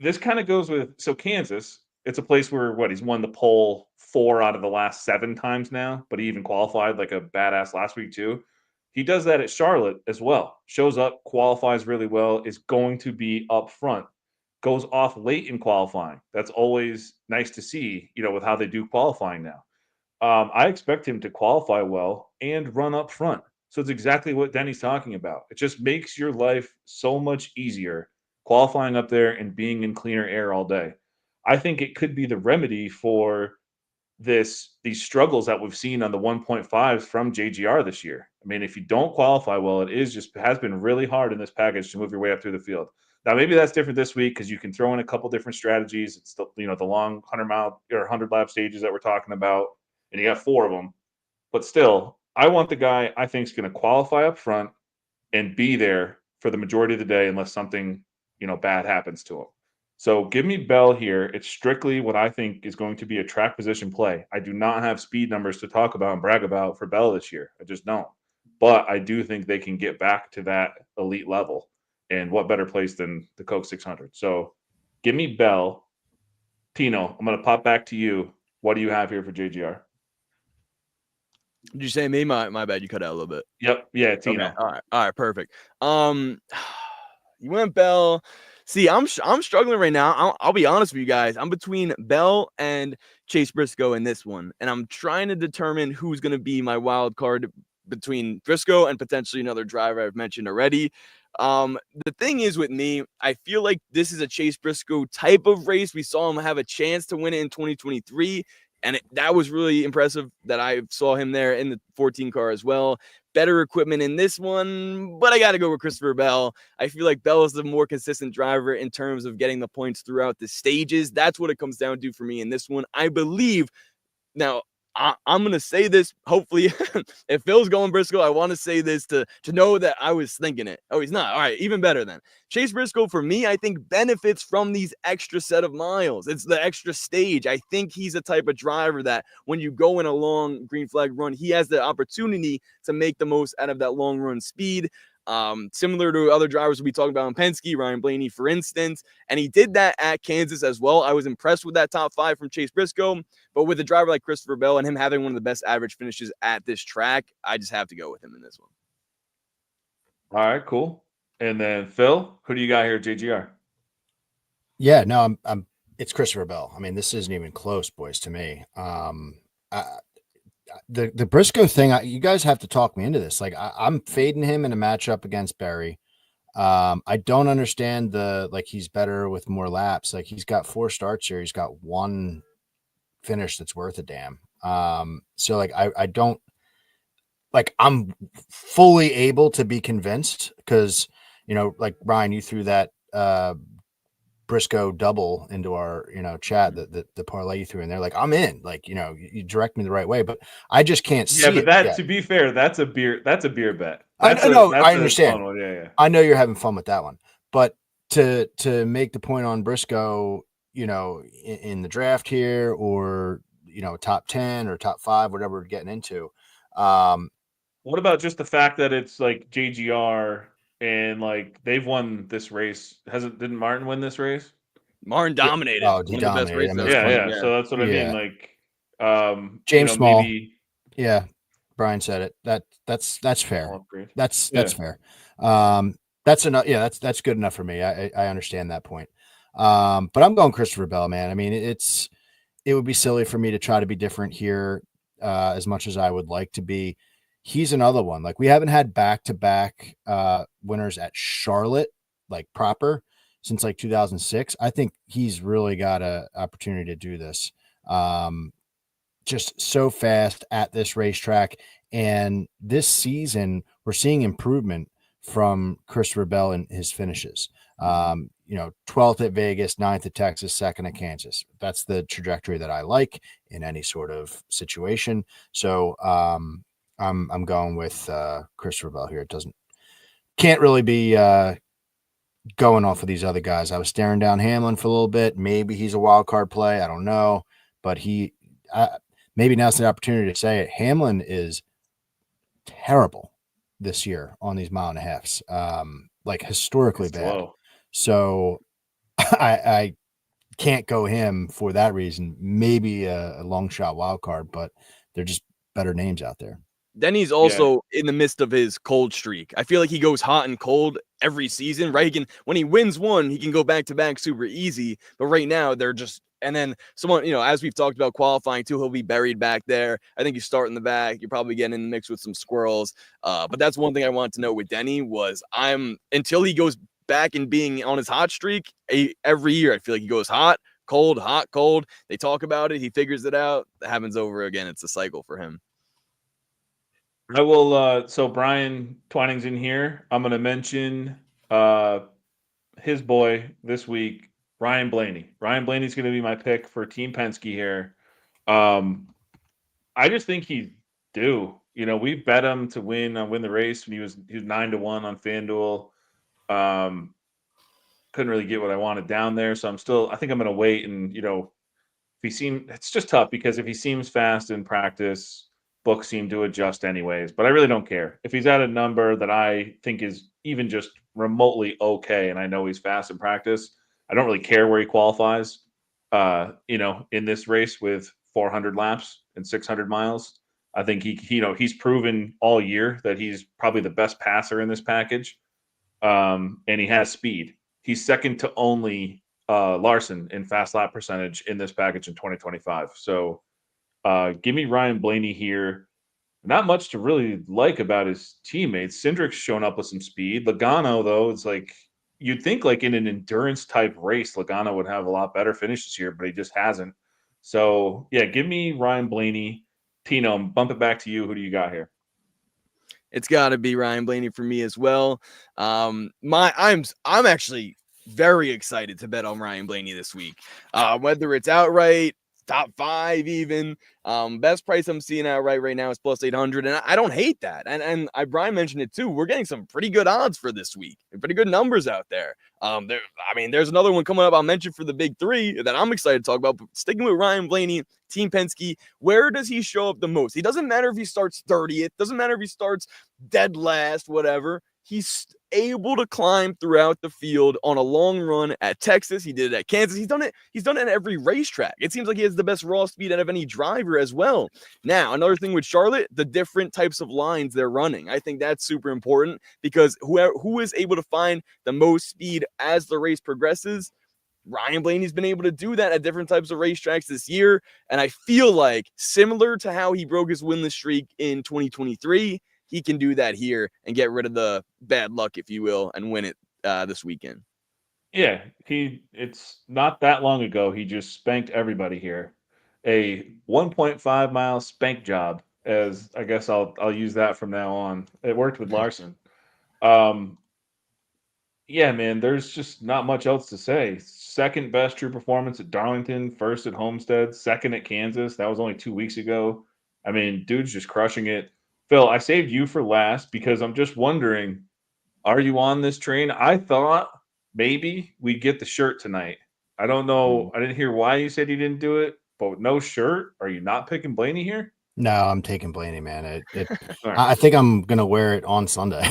this kind of goes with, Kansas, it's a place where, he's won the pole 4 out of the last 7 times now, but he even qualified like a badass last week too. He does that at Charlotte as well. Shows up, qualifies really well, is going to be up front. Goes off late in qualifying. That's always nice to see, with how they do qualifying now. I expect him to qualify well and run up front. So it's exactly what Denny's talking about. It just makes your life so much easier qualifying up there and being in cleaner air all day. I think it could be the remedy for these struggles that we've seen on the 1.5s from JGR this year. I mean, if you don't qualify well, has been really hard in this package to move your way up through the field. Now, maybe that's different this week because you can throw in a couple different strategies. It's the long 100-mile or 100-lap stages that we're talking about, and you got 4 of them. But still, I want the guy I think is going to qualify up front and be there for the majority of the day unless something, bad happens to him. So give me Bell here. It's strictly what I think is going to be a track position play. I do not have speed numbers to talk about and brag about for Bell this year. I just don't. but I do think they can get back to that elite level. And what better place than the Coke 600? So give me Bell. Tino, I'm going to pop back to you. What do you have here for JGR? Did you say me? My bad. You cut out a little bit. Yep. Yeah, Okay. Tino. All right. Perfect. You went Bell. See, I'm struggling right now. I'll be honest with you guys. I'm between Bell and Chase Briscoe in this one, and I'm trying to determine who's going to be my wild card between Briscoe and potentially another driver I've mentioned already. The thing is with me, I feel like this is a Chase Briscoe type of race. We saw him have a chance to win it in 2023. And that was really impressive that I saw him there in the 14 car as well. Better equipment in this one, but I got to go with Christopher Bell. I feel like Bell is the more consistent driver in terms of getting the points throughout the stages. That's what it comes down to for me in this one. I believe now, I'm going to say this, hopefully, if Phil's going Briscoe, I want to say this to know that I was thinking it. Oh, he's not. All right, even better then. Chase Briscoe, for me, I think benefits from these extra set of miles. It's the extra stage. I think he's a type of driver that when you go in a long green flag run, he has the opportunity to make the most out of that long run speed. Similar to other drivers we talked about in Penske, Ryan Blaney, for instance, and he did that at Kansas as well. I was impressed with that top 5 from Chase Briscoe, but with a driver like Christopher Bell and him having one of the best average finishes at this track, I just have to go with him in this one. All right, cool. And then Phil, who do you got here at JGR? Yeah, no, it's Christopher Bell. I mean, this isn't even close, boys, to me. The Briscoe thing, you guys have to talk me into this. Like, I'm fading him in a matchup against Barry. I don't understand he's better with more laps. Like, he's got 4 starts here. He's got 1 finish that's worth a damn. So like, I don't like, I'm fully able to be convinced because, like Ryan, you threw that, Briscoe double into our, chat, the parlay you threw in there. Like, I'm in, like, you direct me the right way, but I just can't see but it that, yet. to be fair, that's a beer bet. I That's understand. Fun one. Yeah. I know you're having fun with that one, but to make the point on Briscoe, in the draft here, or, top 10 or top 5, whatever we're getting into. What about just the fact that it's like JGR and like they've won this race? Didn't Martin win this race? Martin dominated. Oh, he one of the best dominated. races. Yeah. So that's what I mean. Like, James Small. maybe. Yeah, Brian said it. That's fair. That's fair. That's enough. Yeah, that's good enough for me. I understand that point. But I'm going Christopher Bell, man. I mean, it would be silly for me to try to be different here, as much as I would like to be. He's another one. Like, we haven't had back-to-back winners at Charlotte, like proper, since like 2006. I think he's really got an opportunity to do this. Just so fast at this racetrack. And this season, we're seeing improvement from Christopher Bell and his finishes. 12th at Vegas, 9th at Texas, 2nd at Kansas. That's the trajectory that I like in any sort of situation. So I'm going with Christopher Bell here. Can't really be going off of these other guys. I was staring down Hamlin for a little bit. Maybe he's a wild card play. I don't know, but maybe now's the opportunity to say it. Hamlin is terrible this year on these mile and a halves, like historically bad. Slow. So I can't go him for that reason. Maybe a long shot wild card, but they're just better names out there. Then he's also in the midst of his cold streak. I feel like he goes hot and cold every season, right? When he wins one, he can go back to back super easy. But right now, they're just, and then someone, as we've talked about qualifying too, he'll be buried back there. I think you start in the back. You're probably getting in the mix with some squirrels. But that's one thing I wanted to know with Denny was until he goes back and being on his hot streak, every year I feel like he goes hot, cold. They talk about it. He figures it out. It happens over again. It's a cycle for him. I will. So Brian Twining's in here. I'm going to mention his boy this week, Ryan Blaney. Ryan Blaney's going to be my pick for Team Penske here. I just think he's due. We bet him to win the race when he was 9-1 on FanDuel. Couldn't really get what I wanted down there, so I think I'm going to wait. And it's just tough because if he seems fast in practice, books seem to adjust anyways, but I really don't care. If he's at a number that I think is even just remotely okay, and I know he's fast in practice, I don't really care where he qualifies. In this race with 400 laps and 600 miles, I think he's proven all year that he's probably the best passer in this package, and he has speed. He's second to only Larson in fast lap percentage in this package in 2025. So give me Ryan Blaney here. Not much to really like about his teammates. Cindric's shown up with some speed. Logano, though, it's like you'd think like in an endurance type race, Logano would have a lot better finish this year, but he just hasn't. So yeah, give me Ryan Blaney. Tino, bump it back to you. Who do you got here? It's got to be Ryan Blaney for me as well. I'm actually very excited to bet on Ryan Blaney this week. Whether it's outright, top 5 even. Best price I'm seeing outright right now is plus 800, and I don't hate that. And Brian mentioned it too. We're getting some pretty good odds for this week. Pretty good numbers out there. There's another one coming up I'll mention for the big 3 that I'm excited to talk about. But sticking with Ryan Blaney, Team Penske, where does he show up the most? He doesn't matter if he starts 30th, doesn't matter if he starts dead last, whatever. He's able to climb throughout the field on a long run at Texas. He did it at Kansas. He's done it at every racetrack. It seems like he has the best raw speed out of any driver as well. Now, another thing with Charlotte, the different types of lines they're running. I think that's super important because who is able to find the most speed as the race progresses, Ryan Blaney's been able to do that at different types of racetracks this year. And I feel like similar to how he broke his winless streak in 2023, he can do that here and get rid of the bad luck, if you will, and win it this weekend. Yeah, it's not that long ago he just spanked everybody here. A 1.5 mile spank job, as I guess I'll use that from now on. It worked with Larson. Um, yeah, man, there's just not much else to say. Second best true performance at Darlington, first at Homestead, second at Kansas. That was only 2 weeks ago. I mean, dude's just crushing it. Phil, I saved you for last because I'm just wondering, are you on this train? I thought maybe we'd get the shirt tonight. I don't know. I didn't hear why you said you didn't do it, but with no shirt, are you not picking Blaney here? No, I'm taking Blaney, man. All right. I think I'm gonna wear it on Sunday.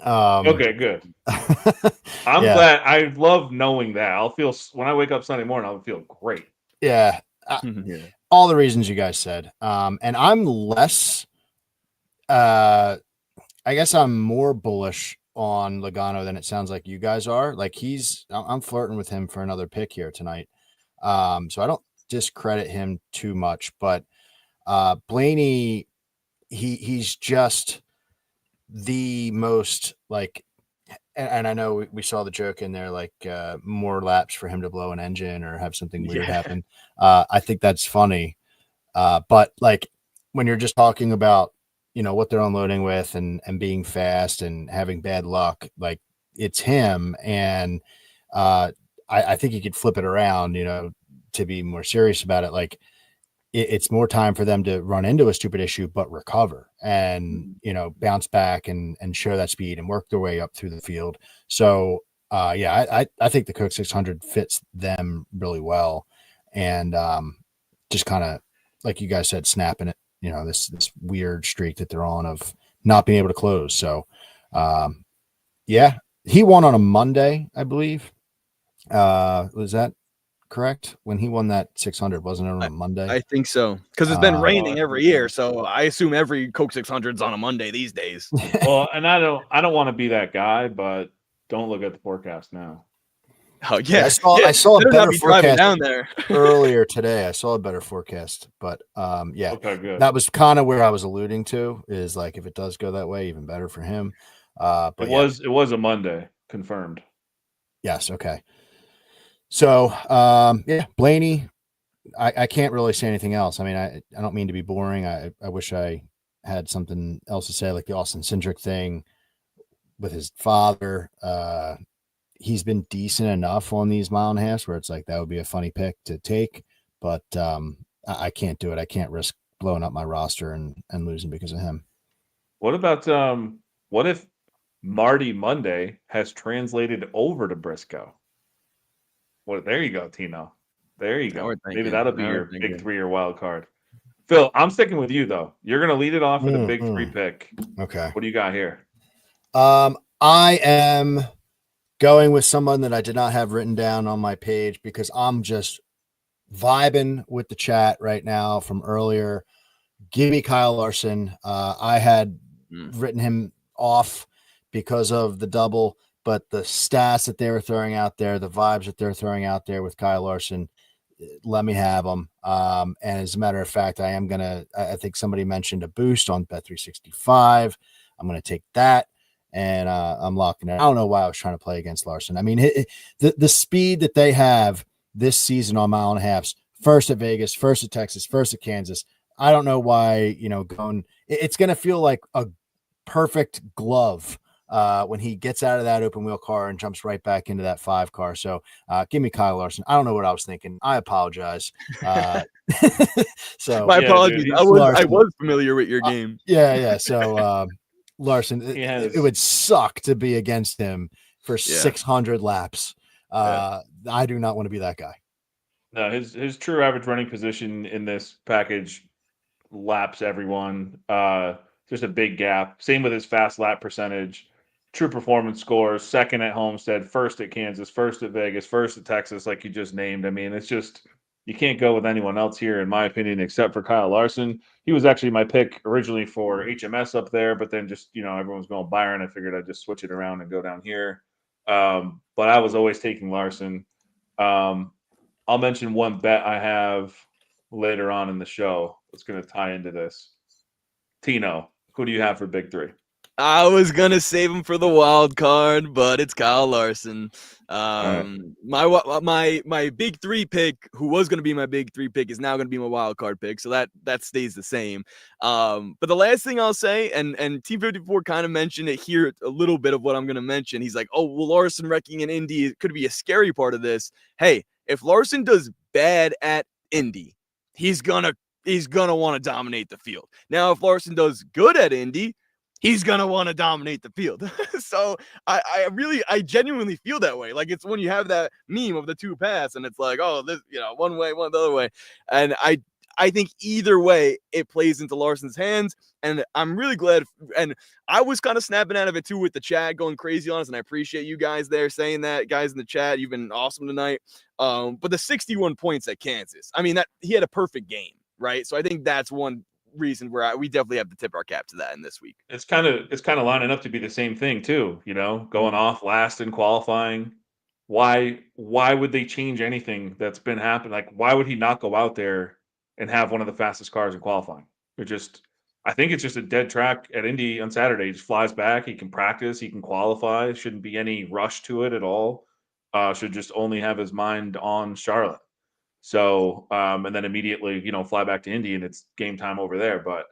Okay, good. I'm Yeah. glad. I love knowing that. I'll feel when I wake up Sunday morning, I'll feel great. Yeah. All the reasons you guys said. And I'm less. I guess I'm more bullish on Logano than it sounds like you guys are. Like I'm flirting with him for another pick here tonight. So I don't discredit him too much, but Blaney, he's just the most like, and I know we saw the joke in there, like more laps for him to blow an engine or have something weird happen. I think that's funny. But like when you're just talking about, what they're unloading with and being fast and having bad luck, like it's him. And I think you could flip it around, to be more serious about it. Like it's more time for them to run into a stupid issue, but recover and, bounce back and show that speed and work their way up through the field. So I think the Coke 600 fits them really well. And just kind of, like you guys said, snapping it, this weird streak that they're on of not being able to close. So he won on a Monday, I believe. Was that correct? When he won that 600, wasn't it on a Monday? I think so, because it's been raining every year, so I assume every Coke 600's on a Monday these days. Well, and I don't want to be that guy, but don't look at the forecast now. Oh yeah, I saw a better forecast down there earlier today. I saw a better forecast, but Okay, good. that was kind of where I was alluding to. Is like if it does go that way, even better for him. But it was a Monday, confirmed. Yes. Okay. So Blaney. I can't really say anything else. I mean, I don't mean to be boring. I wish I had something else to say, like the Austin Cindric thing with his father. He's been decent enough on these mile and a half where it's like that would be a funny pick to take, but I can't do it. I can't risk blowing up my roster and losing because of him. What about what if Marty Monday has translated over to Briscoe? Well, there you go, Tino. There you go. Maybe that'll be your big 3 or wild card. Phil, I'm sticking with you though. You're going to lead it off with a big 3 Mm-hmm. pick. Okay. What do you got here? I am going with someone that I did not have written down on my page because I'm just vibing with the chat right now from earlier. Give me Kyle Larson. I had written him off because of the double, but the stats that they were throwing out there, the vibes that they're throwing out there with Kyle Larson, let me have them. And as a matter of fact, I think somebody mentioned a boost on Bet365. I'm going to take that. And I'm locking it. I don't know why I was trying to play against Larson. I mean, the speed that they have this season on mile and a halves, first at Vegas, first at Texas, first at Kansas. I don't know why, it's going to feel like a perfect glove when he gets out of that open wheel car and jumps right back into that 5 car. So give me Kyle Larson. I don't know what I was thinking. I apologize. So my apologies. Dude, I Larson. was familiar with your game. Yeah. So Larson, has... it would suck to be against him for 600 laps. I do not want to be that guy. No, his true average running position in this package laps everyone. Just a big gap. Same with his fast lap percentage. True performance scores, second at Homestead, first at Kansas, first at Vegas, first at Texas, like you just named. I mean, it's just, you can't go with anyone else here, in my opinion, except for Kyle Larson. He was actually my pick originally for HMS up there, but then just, everyone's going Byron. I figured I'd just switch it around and go down here. But I was always taking Larson. I'll mention one bet I have later on in the show that's going to tie into this. Tino, who do you have for big 3? I was gonna save him for the wild card, but it's Kyle Larson. Right. My big 3 pick, who was gonna be my big 3 pick, is now gonna be my wild card pick, so that stays the same. But the last thing I'll say, and T54 kind of mentioned it here, a little bit of what I'm gonna mention. He's like, "Oh, well, Larson wrecking in Indy could be a scary part of this." Hey, if Larson does bad at Indy, he's gonna want to dominate the field. Now, if Larson does good at Indy, he's going to want to dominate the field. So I genuinely feel that way. Like, it's when you have that meme of the 2 paths and it's like, oh, this, one way, one the other way. And I think either way, it plays into Larson's hands. And I'm really glad. And I was kind of snapping out of it too with the chat going crazy on us. And I appreciate you guys there saying that, guys in the chat. You've been awesome tonight. But the 61 points at Kansas, I mean, that he had a perfect game, right? So I think that's one reason where we definitely have to tip our cap to that in this week. It's kind of lining up to be the same thing too, going off last in qualifying. Why would they change anything that's been happening? Like, why would he not go out there and have one of the fastest cars in qualifying? I think it's just a dead track at Indy on Saturday. He just flies back. He can practice. He can qualify. Shouldn't be any rush to it at all. Should just only have his mind on Charlotte. So, and then immediately, fly back to Indy and it's game time over there. But,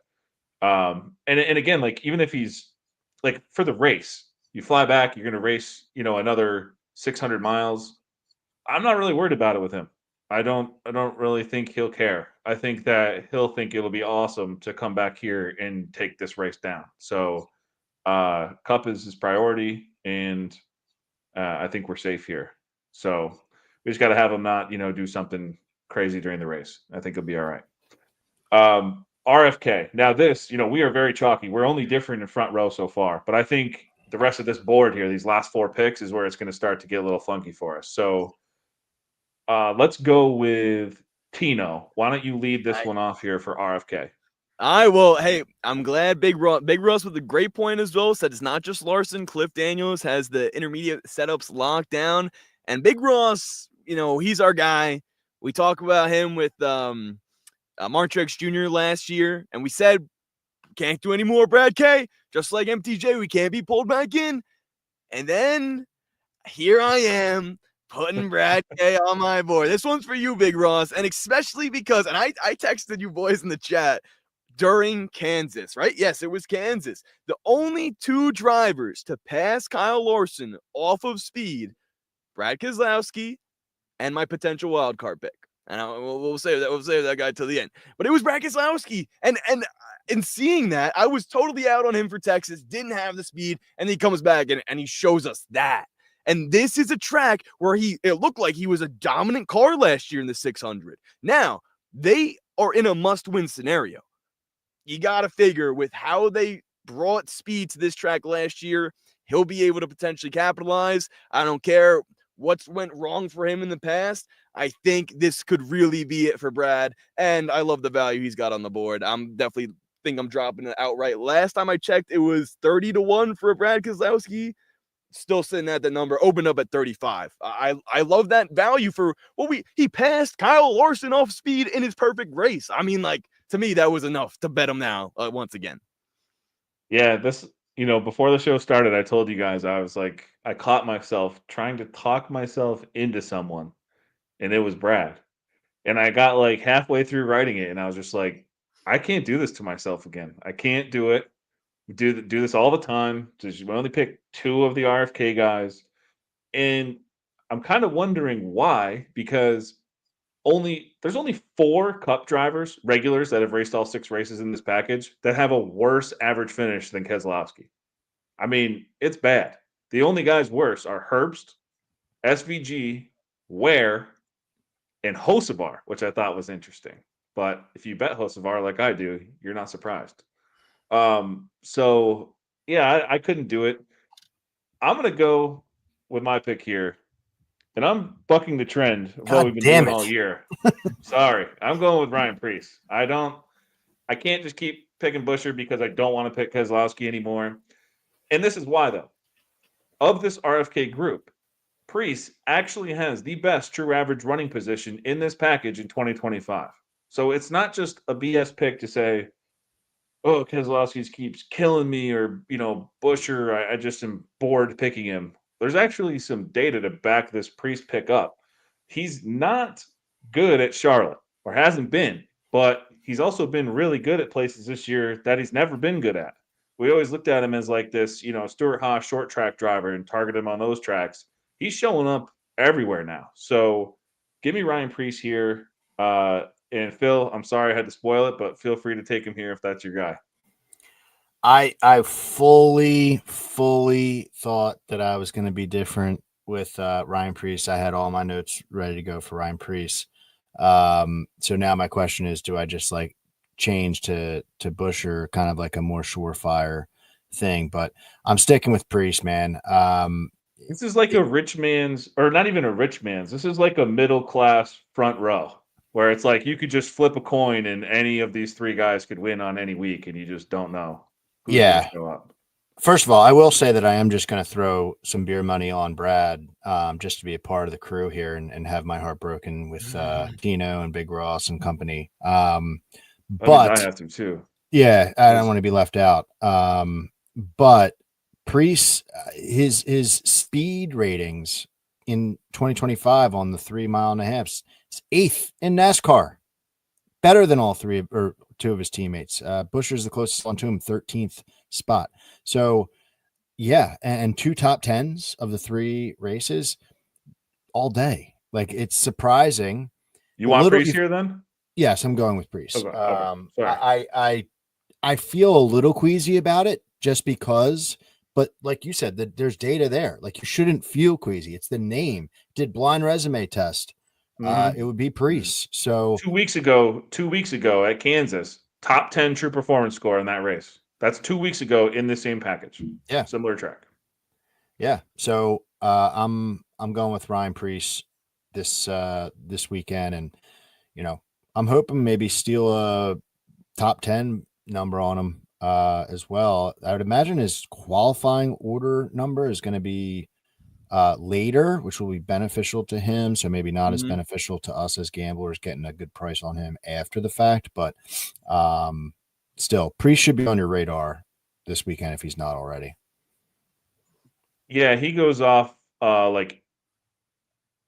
and again, like, even if he's like for the race, you fly back, you're going to race, another 600 miles. I'm not really worried about it with him. I don't really think he'll care. I think that he'll think it'll be awesome to come back here and take this race down. So, Cup is his priority, and I think we're safe here. So we just got to have him not, do something crazy during the race. I think he'll be all right. RFK. Now this, we are very chalky. We're only different in front row so far, but I think the rest of this board here, these last 4 picks, is where it's going to start to get a little funky for us. So let's go with Tino. Why don't you lead this one off here for RFK? Hey, I'm glad Big Russ with a great point as well said it's not just Larson. Cliff Daniels has the intermediate setups locked down, and Big Ross, he's our guy. We talk about him with Martrex Jr. last year, and we said can't do any more, Brad K. Just like MTJ, we can't be pulled back in. And then here I am putting Brad K on my board. This one's for you, Big Ross, and especially because, and I texted you boys in the chat during Kansas, right? Yes, it was Kansas. The only 2 drivers to pass Kyle Larson off of speed, Brad Keselowski and my potential wild card pick. And we'll save that guy till the end. But it was Brad Keselowski. And in seeing that, I was totally out on him for Texas, didn't have the speed, and he comes back and he shows us that. And this is a track where it looked like he was a dominant car last year in the 600. Now, they are in a must-win scenario. You got to figure with how they brought speed to this track last year, he'll be able to potentially capitalize. I don't care what's went wrong for him in the past. I think this could really be it for Brad, and I love the value he's got on the board. I'm definitely think I'm dropping it outright. Last time I checked, it was 30-1 for Brad Keselowski. Still sitting at the number, opened up at 35. I love that value for he passed Kyle Larson off speed in his perfect race. I mean, like, to me, that was enough to bet him now once again. Yeah, before the show started, I told you guys I was like, I caught myself trying to talk myself into someone, and it was Brad. And I got like halfway through writing it, and I was just like, I can't do this to myself again. I can't do it. We do this all the time. We only pick two of the RFK guys, and I'm kind of wondering why, because there's only 4 Cup drivers, regulars, that have raced all 6 races in this package that have a worse average finish than Keselowski. I mean, it's bad. The only guys worse are Herbst, SVG, Ware, and Hocevar, which I thought was interesting. But if you bet Hocevar like I do, you're not surprised. So yeah, I couldn't do it. I'm gonna go with my pick here, and I'm bucking the trend of what we've God been damn doing it. all year. Sorry, I'm going with Ryan Preece. I can't just keep picking Busher because I don't want to pick Keselowski anymore. And this is why, though. Of this RFK group, Preece actually has the best true average running position in this package in 2025. So it's not just a BS pick to say, oh, Keselowski keeps killing me, or, Busher, I just am bored picking him. There's actually some data to back this Preece pick up. He's not good at Charlotte, or hasn't been, but he's also been really good at places this year that he's never been good at. We always looked at him as like this, Stuart Haas short track driver and targeted him on those tracks. He's showing up everywhere now. So give me Ryan Preece here. And Phil, I'm sorry I had to spoil it, but feel free to take him here if that's your guy. I fully thought that I was going to be different with Ryan Preece. I had all my notes ready to go for Ryan Preece. So now my question is, do I just like change to Busher, kind of like a more surefire thing? But I'm sticking with Preece, man. This is like a rich man's, or not even a rich man's. This is like a middle class front row, where it's like you could just flip a coin and any of these 3 guys could win on any week, and you just don't know who's going to show up. First of all, I will say that I am just going to throw some beer money on Brad, just to be a part of the crew here and have my heart broken with Tino and Big Ross and company. That means But I have to too. yeah, I don't want to be left out. But Preece, his speed ratings in 2025 on the 3 mile and a half is 8th in NASCAR, better than all 3 or 2 of his teammates. Busher's the closest one to him, 13th spot. So yeah, and 2 top 10s of the 3 races all day. Like, it's surprising. You want Preece here then? Yes, I'm going with Preece. Okay. Sorry. I feel a little queasy about it just because, but like you said, that there's data there. Like, you shouldn't feel queasy. It's the name. Did blind resume test. It would be Preece. So 2 weeks ago at Kansas, top 10 true performance score in that race. That's 2 weeks ago in the same package. Yeah. Similar track. Yeah. So I'm going with Ryan Preece this weekend, and I'm hoping maybe steal a top 10 number on him as well. I would imagine his qualifying order number is going to be later, which will be beneficial to him. So maybe not as beneficial to us as gamblers getting a good price on him after the fact, but still, Preece should be on your radar this weekend if he's not already. Yeah, he goes off like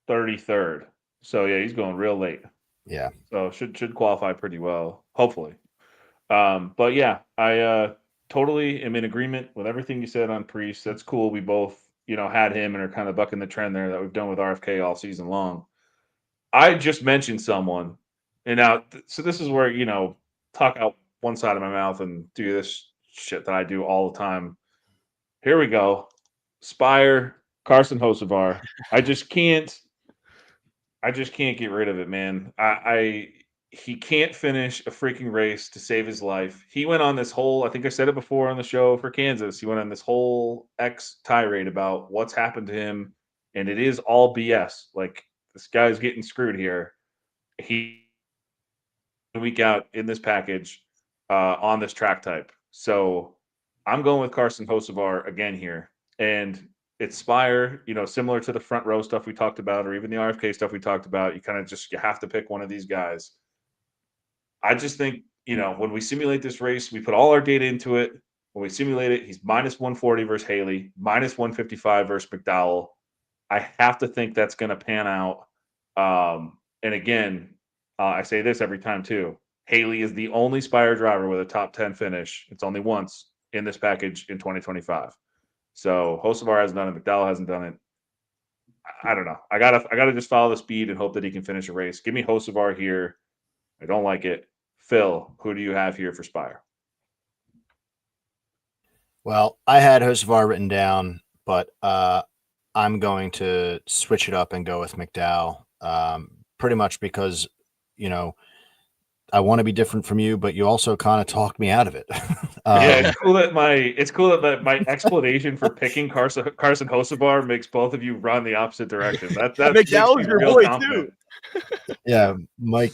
33rd. So yeah, he's going real late. Yeah. So should qualify pretty well, hopefully. But yeah, I totally am in agreement with everything you said on Preece. That's cool. We both, had him and are kind of bucking the trend there that we've done with RFK all season long. I just mentioned someone, and now, so this is where, talk out one side of my mouth and do this shit that I do all the time. Here we go. Spire, Carson Hocevar. I just can't get rid of it, man. he can't finish a freaking race to save his life. He went on this whole, I think I said it before on the show for Kansas. He went on this whole tirade about what's happened to him, and it is all BS. Like, this guy's getting screwed here. He week out in this package on this track type. So I'm going with Carson Hocevar again here. And it's Spire, similar to the front row stuff we talked about, or even the RFK stuff we talked about. You have to pick one of these guys. I just think, when we simulate this race, we put all our data into it. When we simulate it, he's minus 140 versus Haley, minus 155 versus McDowell. I have to think that's going to pan out. And again, I say this every time too. Haley is the only Spire driver with a top 10 finish. It's only once in this package in 2025. So Hocevar hasn't done it. McDowell hasn't done it. I don't know. I gotta just follow the speed and hope that he can finish a race. Give me Hocevar here. I don't like it. Phil, who do you have here for Spire? Well, I had Hocevar written down, but I'm going to switch it up and go with McDowell. Pretty much because, I want to be different from you, but you also kind of talked me out of it. It's cool that my explanation for picking Carson Hocevar makes both of you run the opposite direction. That McDowell's your boy confident. Too. Yeah, Mike.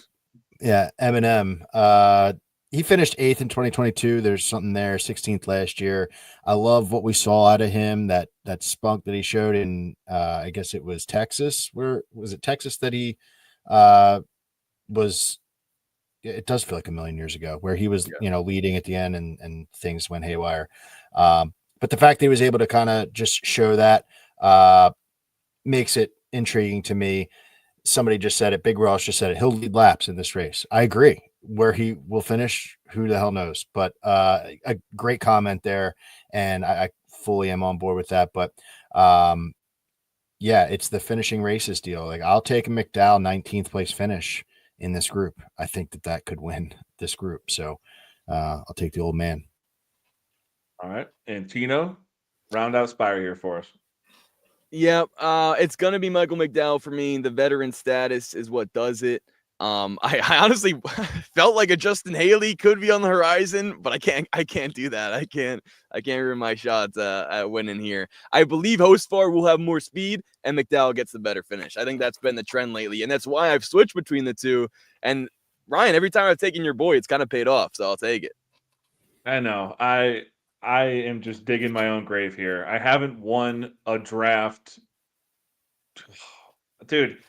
Yeah, Eminem. He finished 8th in 2022. There's something there. 16th last year. I love what we saw out of him. That spunk that he showed in, I guess it was Texas. Where was it? Texas that he was. It does feel like a million years ago, where he was, leading at the end and things went haywire. But the fact that he was able to kind of just show that makes it intriguing to me. Somebody just said it. Big Ross just said it. He'll lead laps in this race. I agree. Where he will finish, who the hell knows? But a great comment there, and I fully am on board with that. But it's the finishing races deal. Like, I'll take a McDowell 19th place finish in this group. I think that could win this group. So I'll take the old man. All right. And Tino, round out Spire here for us. Yeah, it's going to be Michael McDowell for me. The veteran status is what does it. I honestly felt like a Justin Haley could be on the horizon, but I can't do that. I can't ruin my shots at winning here. I believe Hocevar will have more speed and McDowell gets the better finish. I think that's been the trend lately, and that's why I've switched between the two. And Ryan, every time I've taken your boy, it's kind of paid off, so I'll take it. I know. I am just digging my own grave here. I haven't won a draft. Dude,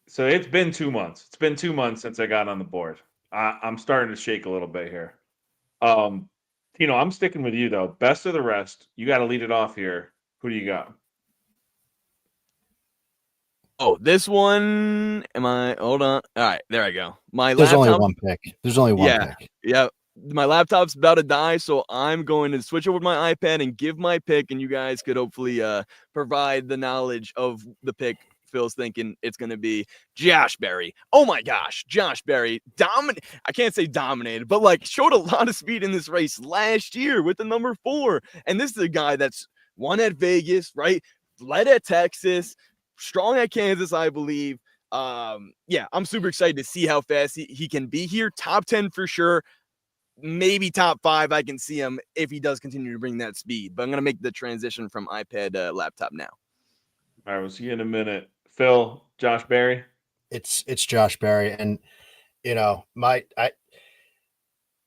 so it's been 2 months. It's been 2 months since I got on the board. I'm starting to shake a little bit here. Tino, I'm sticking with you, though. Best of the rest. You got to lead it off here. Who do you got? Oh, this one. Hold on. All right, there I go. There's only one pick. Pick. Yeah. My laptop's about to die, so I'm going to switch over my iPad and give my pick, and you guys could hopefully provide the knowledge of the pick Phil's thinking it's going to be. Josh Berry. Oh my gosh, Josh Berry. I can't say dominated, but showed a lot of speed in this race last year with the number 4. And this is a guy that's won at Vegas, right? Led at Texas, strong at Kansas, I believe. I'm super excited to see how fast he can be here. Top 10 for sure. Maybe top 5. I can see him if he does continue to bring that speed. But I'm going to make the transition from iPad to laptop now. All right, we'll see you in a minute. Phil, Josh Berry. It's Josh Berry, and I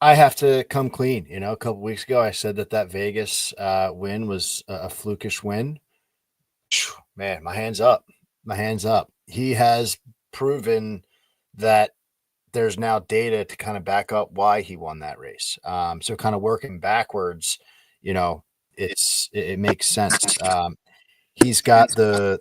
have to come clean. A couple weeks ago, I said that Vegas win was a flukish win. Man, my hands up. He has proven that there's now data to kind of back up why he won that race. So kind of working backwards, it makes sense. He's got the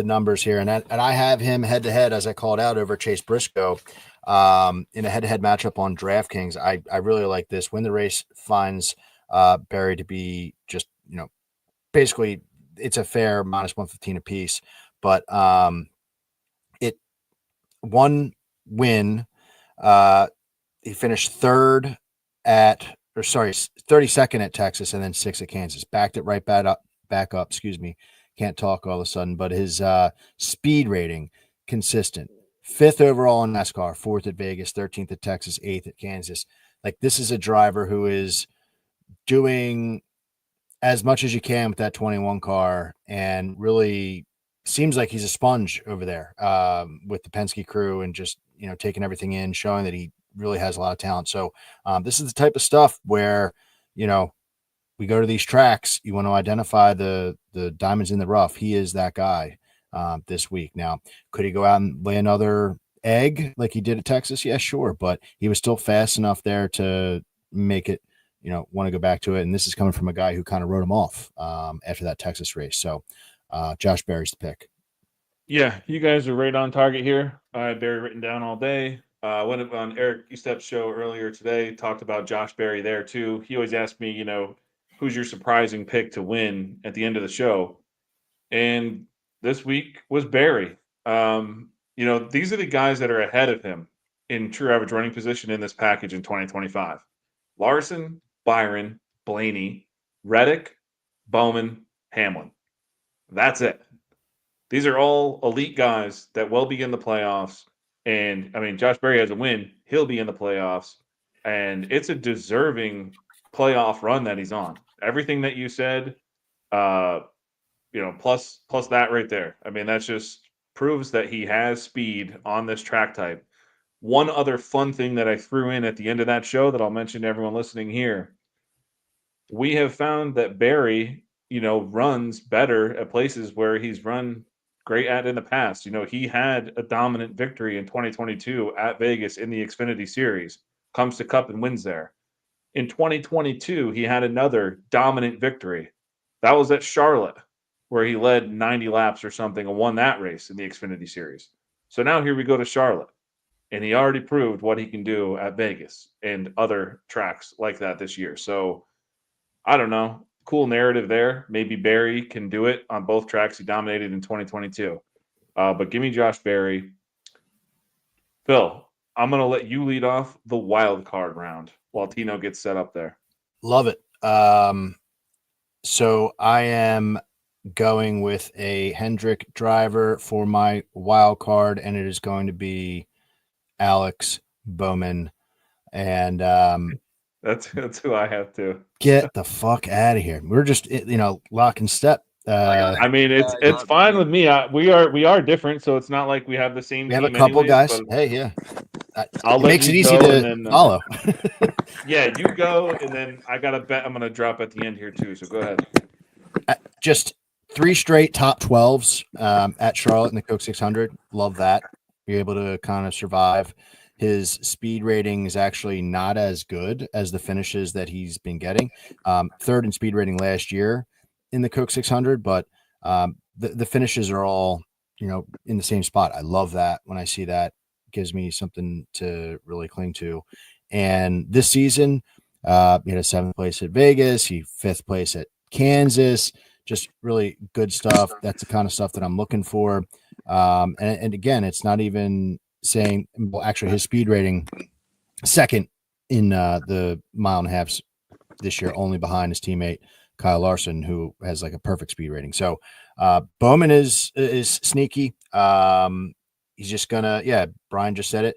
numbers here, and I have him head to head, as I called out, over Chase Briscoe in a head to head matchup on DraftKings. I really like this. Win the race finds Berry to be just basically it's a fair minus 115 apiece, but it one win. He finished 32nd at Texas and then 6th at Kansas. Backed it right back up. Excuse me. Can't talk all of a sudden, but his speed rating consistent. 5th overall in NASCAR, 4th at Vegas, 13th at Texas, 8th at Kansas. Like, this is a driver who is doing as much as you can with that 21 car, and really seems like he's a sponge over there with the Penske crew, and just, taking everything in, showing that he really has a lot of talent. So this is the type of stuff where, we go to these tracks, you want to identify the diamonds in the rough. He is that guy this week. Now, could he go out and lay another egg like he did at Texas? Yeah, sure. But he was still fast enough there to make it, want to go back to it. And this is coming from a guy who kind of wrote him off after that Texas race. So Josh Berry's the pick. Yeah, you guys are right on target here. I had Barry written down all day. Went on Eric Estep's show earlier today, talked about Josh Berry there too. He always asked me, who's your surprising pick to win at the end of the show? And this week was Barry. These are the guys that are ahead of him in true average running position in this package in 2025. Larson, Byron, Blaney, Reddick, Bowman, Hamlin. That's it. These are all elite guys that will be in the playoffs. And I mean, Josh Berry has a win. He'll be in the playoffs. And it's a deserving playoff run that he's on. Everything that you said, plus that right there. I mean, that just proves that he has speed on this track type. One other fun thing that I threw in at the end of that show that I'll mention to everyone listening here. We have found that Barry, runs better at places where he's run great at in the past. He had a dominant victory in 2022 at Vegas in the Xfinity Series, comes to Cup and wins there. In 2022, he had another dominant victory. That was at Charlotte, where he led 90 laps or something and won that race in the Xfinity Series. So now here we go to Charlotte, and he already proved what he can do at Vegas and other tracks like that this year. So I don't know. Cool narrative there. Maybe Barry can do it on both tracks he dominated in 2022. But give me Josh Berry. Phil, I'm going to let you lead off the wild card round while Tino gets set up there. Love it. So I am going with a Hendrick driver for my wild card, and it is going to be Alex Bowman. And that's who I have too. Get the fuck out of here. We're just, lock and step. I mean, it's fine with me. We are different, so it's not like we have the same. We have team a couple anyways, guys. Hey, yeah. I'll it let makes you it easy go to and then, follow. Yeah, you go, and then I got a bet I'm going to drop at the end here too. So go ahead. Just 3 straight top 12s at Charlotte in the Coke 600. Love that. Be able to kind of survive. His speed rating is actually not as good as the finishes that he's been getting. 3rd in speed rating last year in the Coke 600, but the finishes are all, in the same spot. I love that. When I see that, it gives me something to really cling to. And this season, he had a 7th place at Vegas. He 5th place at Kansas. Just really good stuff. That's the kind of stuff that I'm looking for. And again, it's not even saying, well, actually his speed rating 2nd in the mile and a half this year, only behind his teammate Kyle Larson, who has like a perfect speed rating. So Bowman is sneaky. He's just gonna, Brian just said it.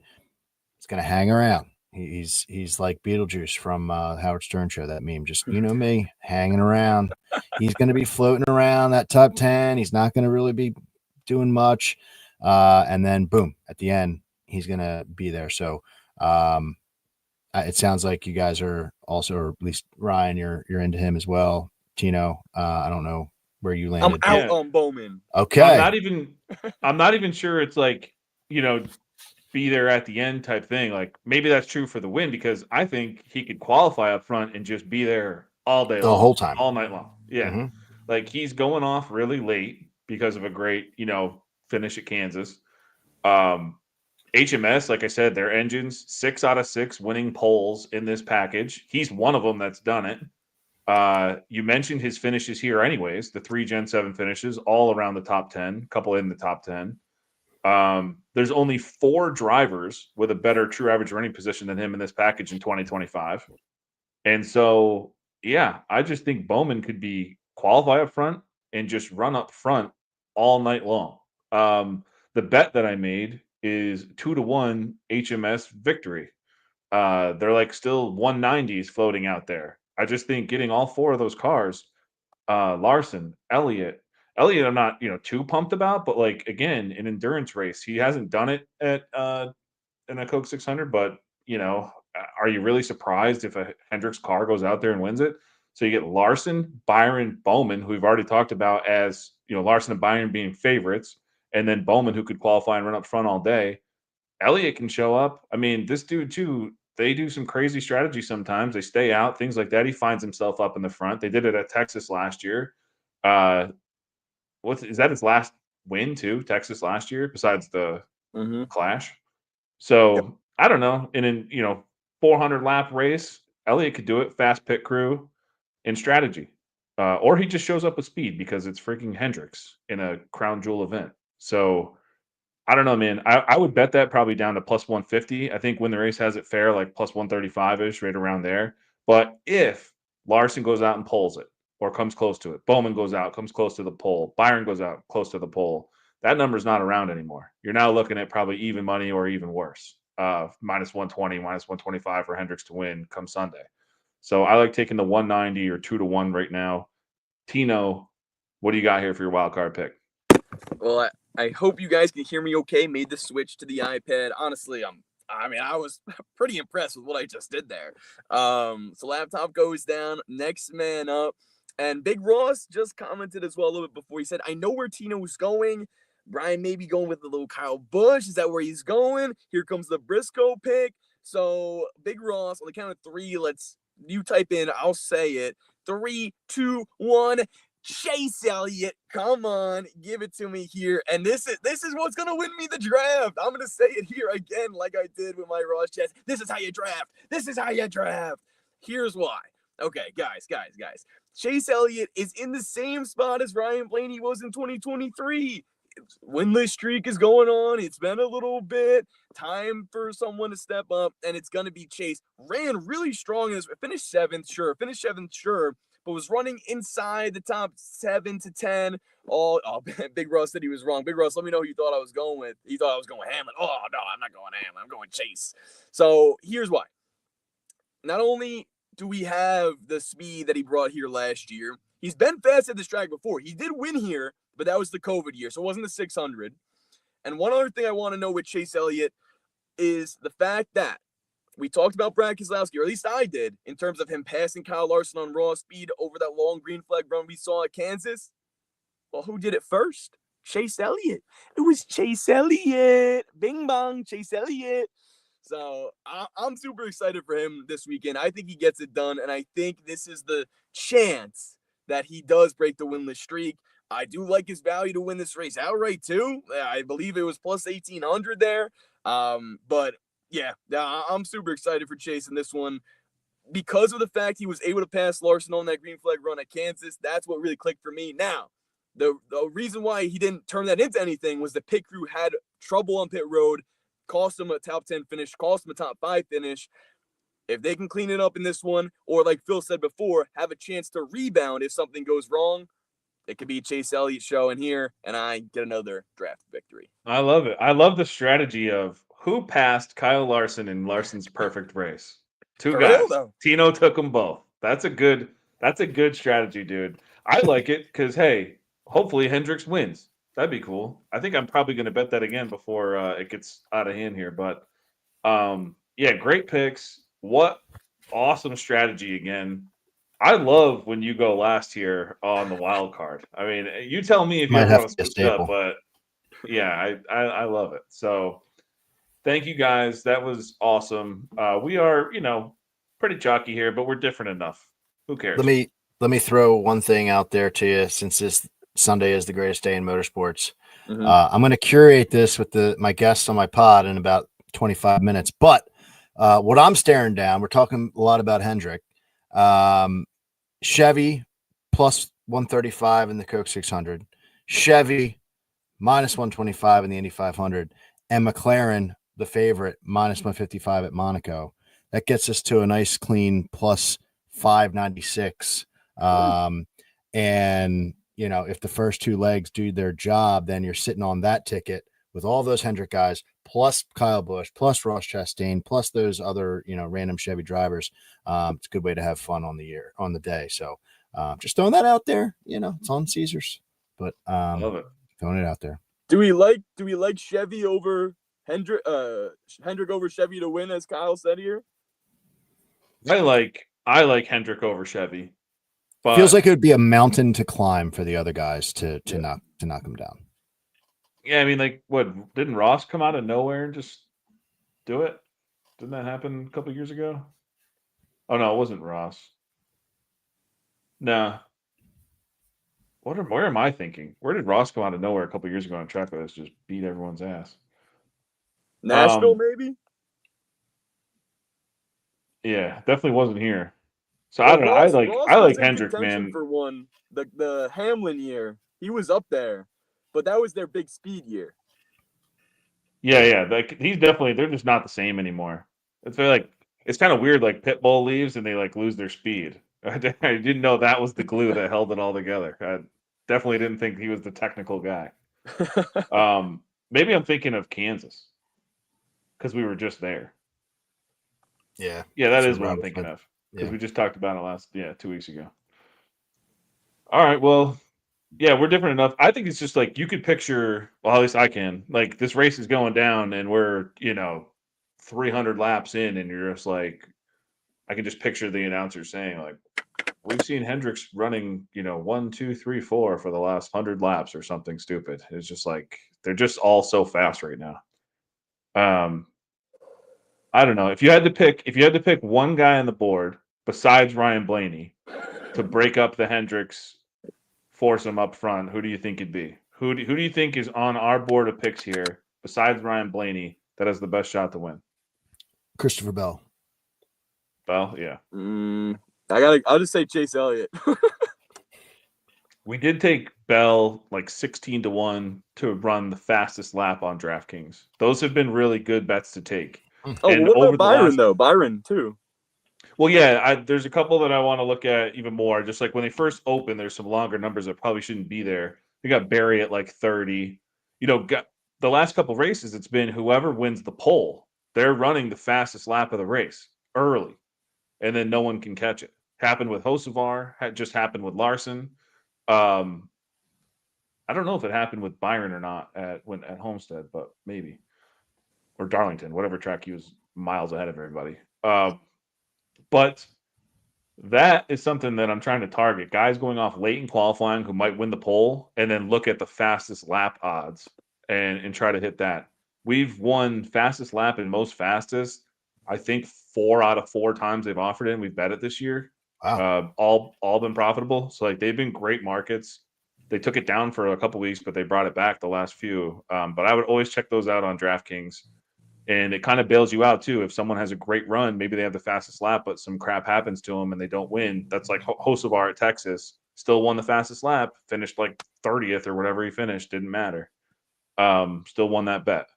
He's gonna hang around. He's like Beetlejuice from Howard Stern show, that meme. Just, me, hanging around. He's going to be floating around that top 10. He's not going to really be doing much. And then, boom, at the end, he's going to be there. So it sounds like you guys are also, or at least Ryan, you're into him as well. Tino, I don't know where you landed. I'm out on Bowman. Okay. I'm not even sure it's like, be there at the end type thing. Like, maybe that's true for the win, because I think he could qualify up front and just be there all day long, whole time, all night long. Yeah. Mm-hmm. Like, he's going off really late because of a great, finish at Kansas. HMS, like I said, their engines, 6 out of 6 winning poles in this package. He's one of them that's done it. You mentioned his finishes here anyways, the 3 Gen 7 finishes, all around the top 10, couple in the top 10. There's only 4 drivers with a better true average running position than him in this package in 2025. And so, yeah, I just think Bowman could be qualify up front and just run up front all night long. The bet that I made is 2-1 HMS victory. They're like still 190s floating out there. I just think getting all 4 of those cars, Larson, Elliott, I'm not too pumped about, but like again, an endurance race, he hasn't done it at in a Coke 600, but are you really surprised if a Hendricks car goes out there and wins it? So you get Larson, Byron, Bowman, who we've already talked about as Larson and Byron being favorites, and then Bowman, who could qualify and run up front all day. Elliott can show up. I mean, this dude too. They do some crazy strategy sometimes. They stay out, things like that. He finds himself up in the front. They did it at Texas last year. Uh, is that his last win too? Texas last year, besides the Clash. Yep. So I don't know. In an 400 lap race, Elliott could do it. Fast pit crew and strategy, or he just shows up with speed because it's freaking Hendricks in a crown jewel event. So I don't know, man. I would bet that probably down to plus 150. I think when the race has it fair, like plus 135 ish, right around there. But if Larson goes out and pulls it or comes close to it, Bowman goes out, comes close to the pole, Byron goes out close to the pole, that number's not around anymore. You're now looking at probably even money or even worse. Minus 120, minus 125 for Hendricks to win come Sunday. So I like taking the 190 or 2-1 right now. Tino, what do you got here for your wild card pick? Well, I hope you guys can hear me okay. Made the switch to the iPad. Honestly, I was pretty impressed with what I just did there. So laptop goes down. Next man up. And Big Ross just commented as well a little bit before. He said, I know where Tino was going. Brian may be going with the little Kyle Busch. Is that where he's going? Here comes the Briscoe pick. So Big Ross, on the count of 3, you type in, I'll say it. 3, 2, 1. Chase Elliott, come on, give it to me here. And this is what's gonna win me the draft. I'm gonna say it here again, like I did with my Ross Chess. This is how you draft. This is how you draft. Here's why. Okay, guys. Chase Elliott is in the same spot as Ryan Blaney was in 2023. Winless streak is going on. It's been a little bit. Time for someone to step up, and it's gonna be Chase. Ran really strong. Finished seventh, sure. But was running inside the top 7 to 10. Oh, Big Russ said he was wrong. Big Russ, let me know who you thought I was going with. He thought I was going Hamlin. Oh, no, I'm not going Hamlin. I'm going Chase. So here's why. Not only do we have the speed that he brought here last year, he's been fast at this track before. He did win here, but that was the COVID year, so it wasn't the 600. And one other thing I want to know with Chase Elliott is the fact that we talked about Brad Keselowski, or at least I did, in terms of him passing Kyle Larson on raw speed over that long green flag run we saw at Kansas. Well, who did it first? Chase Elliott. It was Chase Elliott. Bing bong, Chase Elliott. So I'm super excited for him this weekend. I think he gets it done, and I think this is the chance that he does break the winless streak. I do like his value to win this race outright, too. I believe it was plus 1,800 there. But yeah, I'm super excited for Chase in this one because of the fact he was able to pass Larson on that green flag run at Kansas. That's what really clicked for me. Now, the reason why he didn't turn that into anything was the pit crew had trouble on pit road, cost him a top 10 finish, cost him a top 5 finish. If they can clean it up in this one, or like Phil said before, have a chance to rebound if something goes wrong, it could be a Chase Elliott show in here, and I get another draft victory. I love it. I love the strategy of who passed Kyle Larson in Larson's perfect race. Two For guys. real, though. Tino took them both. That's a good strategy, dude. I like it because hey, hopefully Hendricks wins. That'd be cool. I think I'm probably going to bet that again before it gets out of hand here. But yeah, great picks. What awesome strategy again. I love when you go last here on the wild card. I mean, you tell me if you Might ever have want to to be a switch it up, staple. but yeah, I love it. So thank you guys. That was awesome. We are, pretty jockey here, but we're different enough. Who cares? Let me throw one thing out there to you since this Sunday is the greatest day in motorsports. Mm-hmm. I'm going to curate this with my guests on my pod in about 25 minutes. But what I'm staring down, we're talking a lot about Hendrick. Chevy plus 135 in the Coke 600. Chevy minus 125 in the Indy 500. And McLaren, the favorite, minus 155 at Monaco. That gets us to a nice clean plus 596. And, if the first 2 legs do their job, then you're sitting on that ticket with all those Hendrick guys, plus Kyle Busch, plus Ross Chastain, plus those other, random Chevy drivers. It's a good way to have fun on the day. So just throwing that out there, it's on Caesars, but Love it. throwing it out there. Do we like Chevy over Hendrick over Chevy to win, as Kyle said here? I like Hendrick over Chevy. But feels like it would be a mountain to climb for the other guys to knock him down. Yeah, I mean, like, what, didn't Ross come out of nowhere and just do it? Didn't that happen a couple years ago? Oh no, it wasn't Ross. No. Where am I thinking? Where did Ross come out of nowhere a couple years ago on track with us, just beat everyone's ass? Nashville, maybe. Yeah, definitely wasn't here. So Well, I don't know. Ross I was like in Hendrick, contention man. for one. The Hamlin year, he was up there, but that was their big speed year. Yeah. Like they're just not the same anymore. It's it's kind of weird. Like Pitbull leaves and they like lose their speed. I didn't know that was the glue that held it all together. I definitely didn't think he was the technical guy. Maybe I'm thinking of Kansas because we were just there. Yeah, that is what I'm thinking of because we just talked about it 2 weeks ago. All right, well, yeah, we're different enough. I think it's just like you could picture, well, at least I can. Like this race is going down, and we're 300 laps in, and you're just like, I can just picture the announcer saying like, we've seen Hendricks running, 1, 2, 3, 4 for the last 100 laps or something stupid. It's just like they're just all so fast right now. I don't know. If you had to pick one guy on the board besides Ryan Blaney to break up the Hendricks foursome up front, who do you think it'd be? Who do you think is on our board of picks here besides Ryan Blaney that has the best shot to win? Christopher Bell. Bell, yeah. I'll just say Chase Elliott. We did take Bell like 16-1 to run the fastest lap on DraftKings. Those have been really good bets to take. Oh, And what over about Byron though? Byron too. Well, yeah, there's a couple that I want to look at even more. Just like when they first open, there's some longer numbers that probably shouldn't be there. We got Barry at like 30. The last couple races, it's been whoever wins the pole, they're running the fastest lap of the race early, and then no one can catch it. Happened with Hocevar, just happened with Larson. I don't know if it happened with Byron or not at Homestead, but maybe, or Darlington, whatever track he was miles ahead of everybody. But that is something that I'm trying to target. Guys going off late in qualifying who might win the pole and then look at the fastest lap odds and try to hit that. We've won fastest lap and most fastest, I think 4 out of 4 times they've offered it and we've bet it this year. Wow. All been profitable. So like they've been great markets. They took it down for a couple weeks, but they brought it back the last few. But I would always check those out on DraftKings. And it kind of bails you out too. If someone has a great run, maybe they have the fastest lap, but some crap happens to them and they don't win. That's like Hocevar at Texas. Still won the fastest lap, finished like 30th or whatever he finished. Didn't matter. Still won that bet.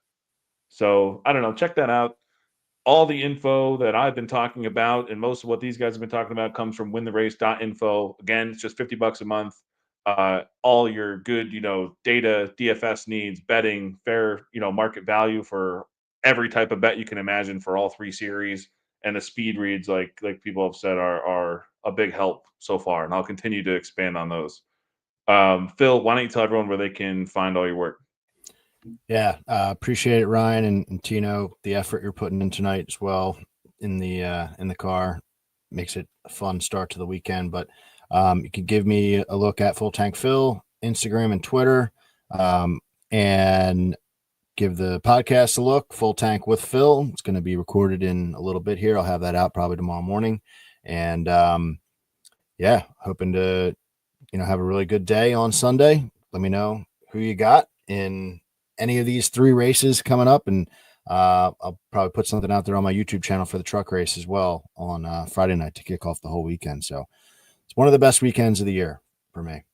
So I don't know. Check that out. All the info that I've been talking about and most of what these guys have been talking about comes from wintherace.info. Again, it's just $50 a month. All your good, data, DFS needs, betting, fair, market value for every type of bet you can imagine for all 3 series, and the speed reads, like people have said, are a big help so far, and I'll continue to expand on those. Phil, why don't you tell everyone where they can find all your work? Yeah, appreciate it, Ryan and Tino. The effort you're putting in tonight as well in the car makes it a fun start to the weekend. But you can give me a look at Full Tank Phil, Instagram and Twitter, and give the podcast a look. Full Tank with Phil. It's going to be recorded in a little bit here. I'll have that out probably tomorrow morning. And hoping to have a really good day on Sunday. Let me know who you got in any of these 3 races coming up, and I'll probably put something out there on my YouTube channel for the truck race as well on Friday night to kick off the whole weekend. So it's one of the best weekends of the year for me.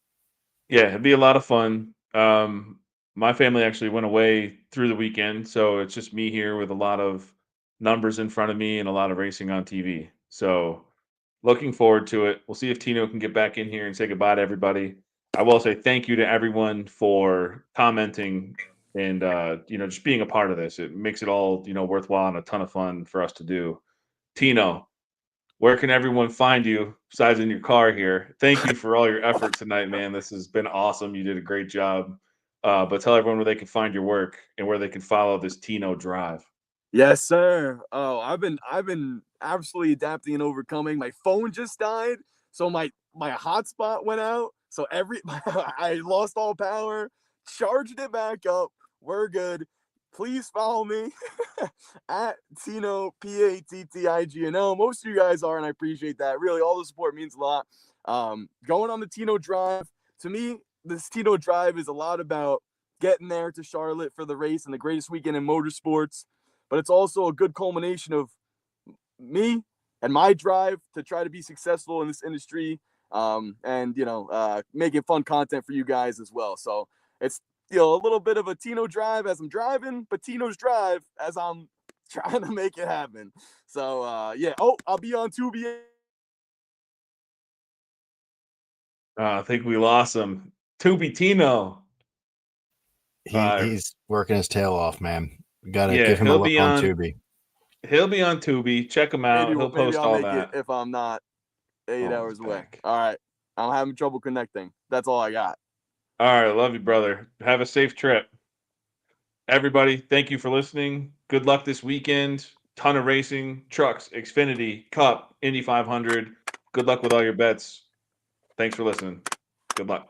Yeah, it'd be a lot of fun. My family actually went away through the weekend, so it's just me here with a lot of numbers in front of me and a lot of racing on TV. So looking forward to it. We'll see if Tino can get back in here and say goodbye to everybody. I will say thank you to everyone for commenting and just being a part of this. It makes it all worthwhile and a ton of fun for us to do. Tino, where can everyone find you besides in your car here? Thank you for all your effort tonight, man. This has been awesome. You did a great job. But tell everyone where they can find your work and where they can follow this Tino drive. Yes, sir. Oh, I've been absolutely adapting and overcoming. My phone just died, so my hotspot went out. So I lost all power, charged it back up. We're good. Please follow me at Tino PATTIGNO. Most of you guys are, and I appreciate that. Really, all the support means a lot. Going on the Tino Drive, to me, this Tino Drive is a lot about getting there to Charlotte for the race and the greatest weekend in motorsports, but it's also a good culmination of me and my drive to try to be successful in this industry, and making fun content for you guys as well. So it's a little bit of a Tino drive as I'm driving, but Tino's drive as I'm trying to make it happen. So yeah. Oh, I'll be on Tubi. I think we lost him. Tubi Tino. He's working his tail off, man. We gotta Yeah, give him a look on Tubi. He'll be on Tubi. Check him out. He'll Maybe post I'll all make it that. if I'm not 8 Oh, he's hours away. back. All right. I'm having trouble connecting. That's all I got. All right, love you, brother. Have a safe trip. Everybody, thank you for listening. Good luck this weekend. Ton of racing, trucks, Xfinity, Cup, Indy 500. Good luck with all your bets. Thanks for listening. Good luck.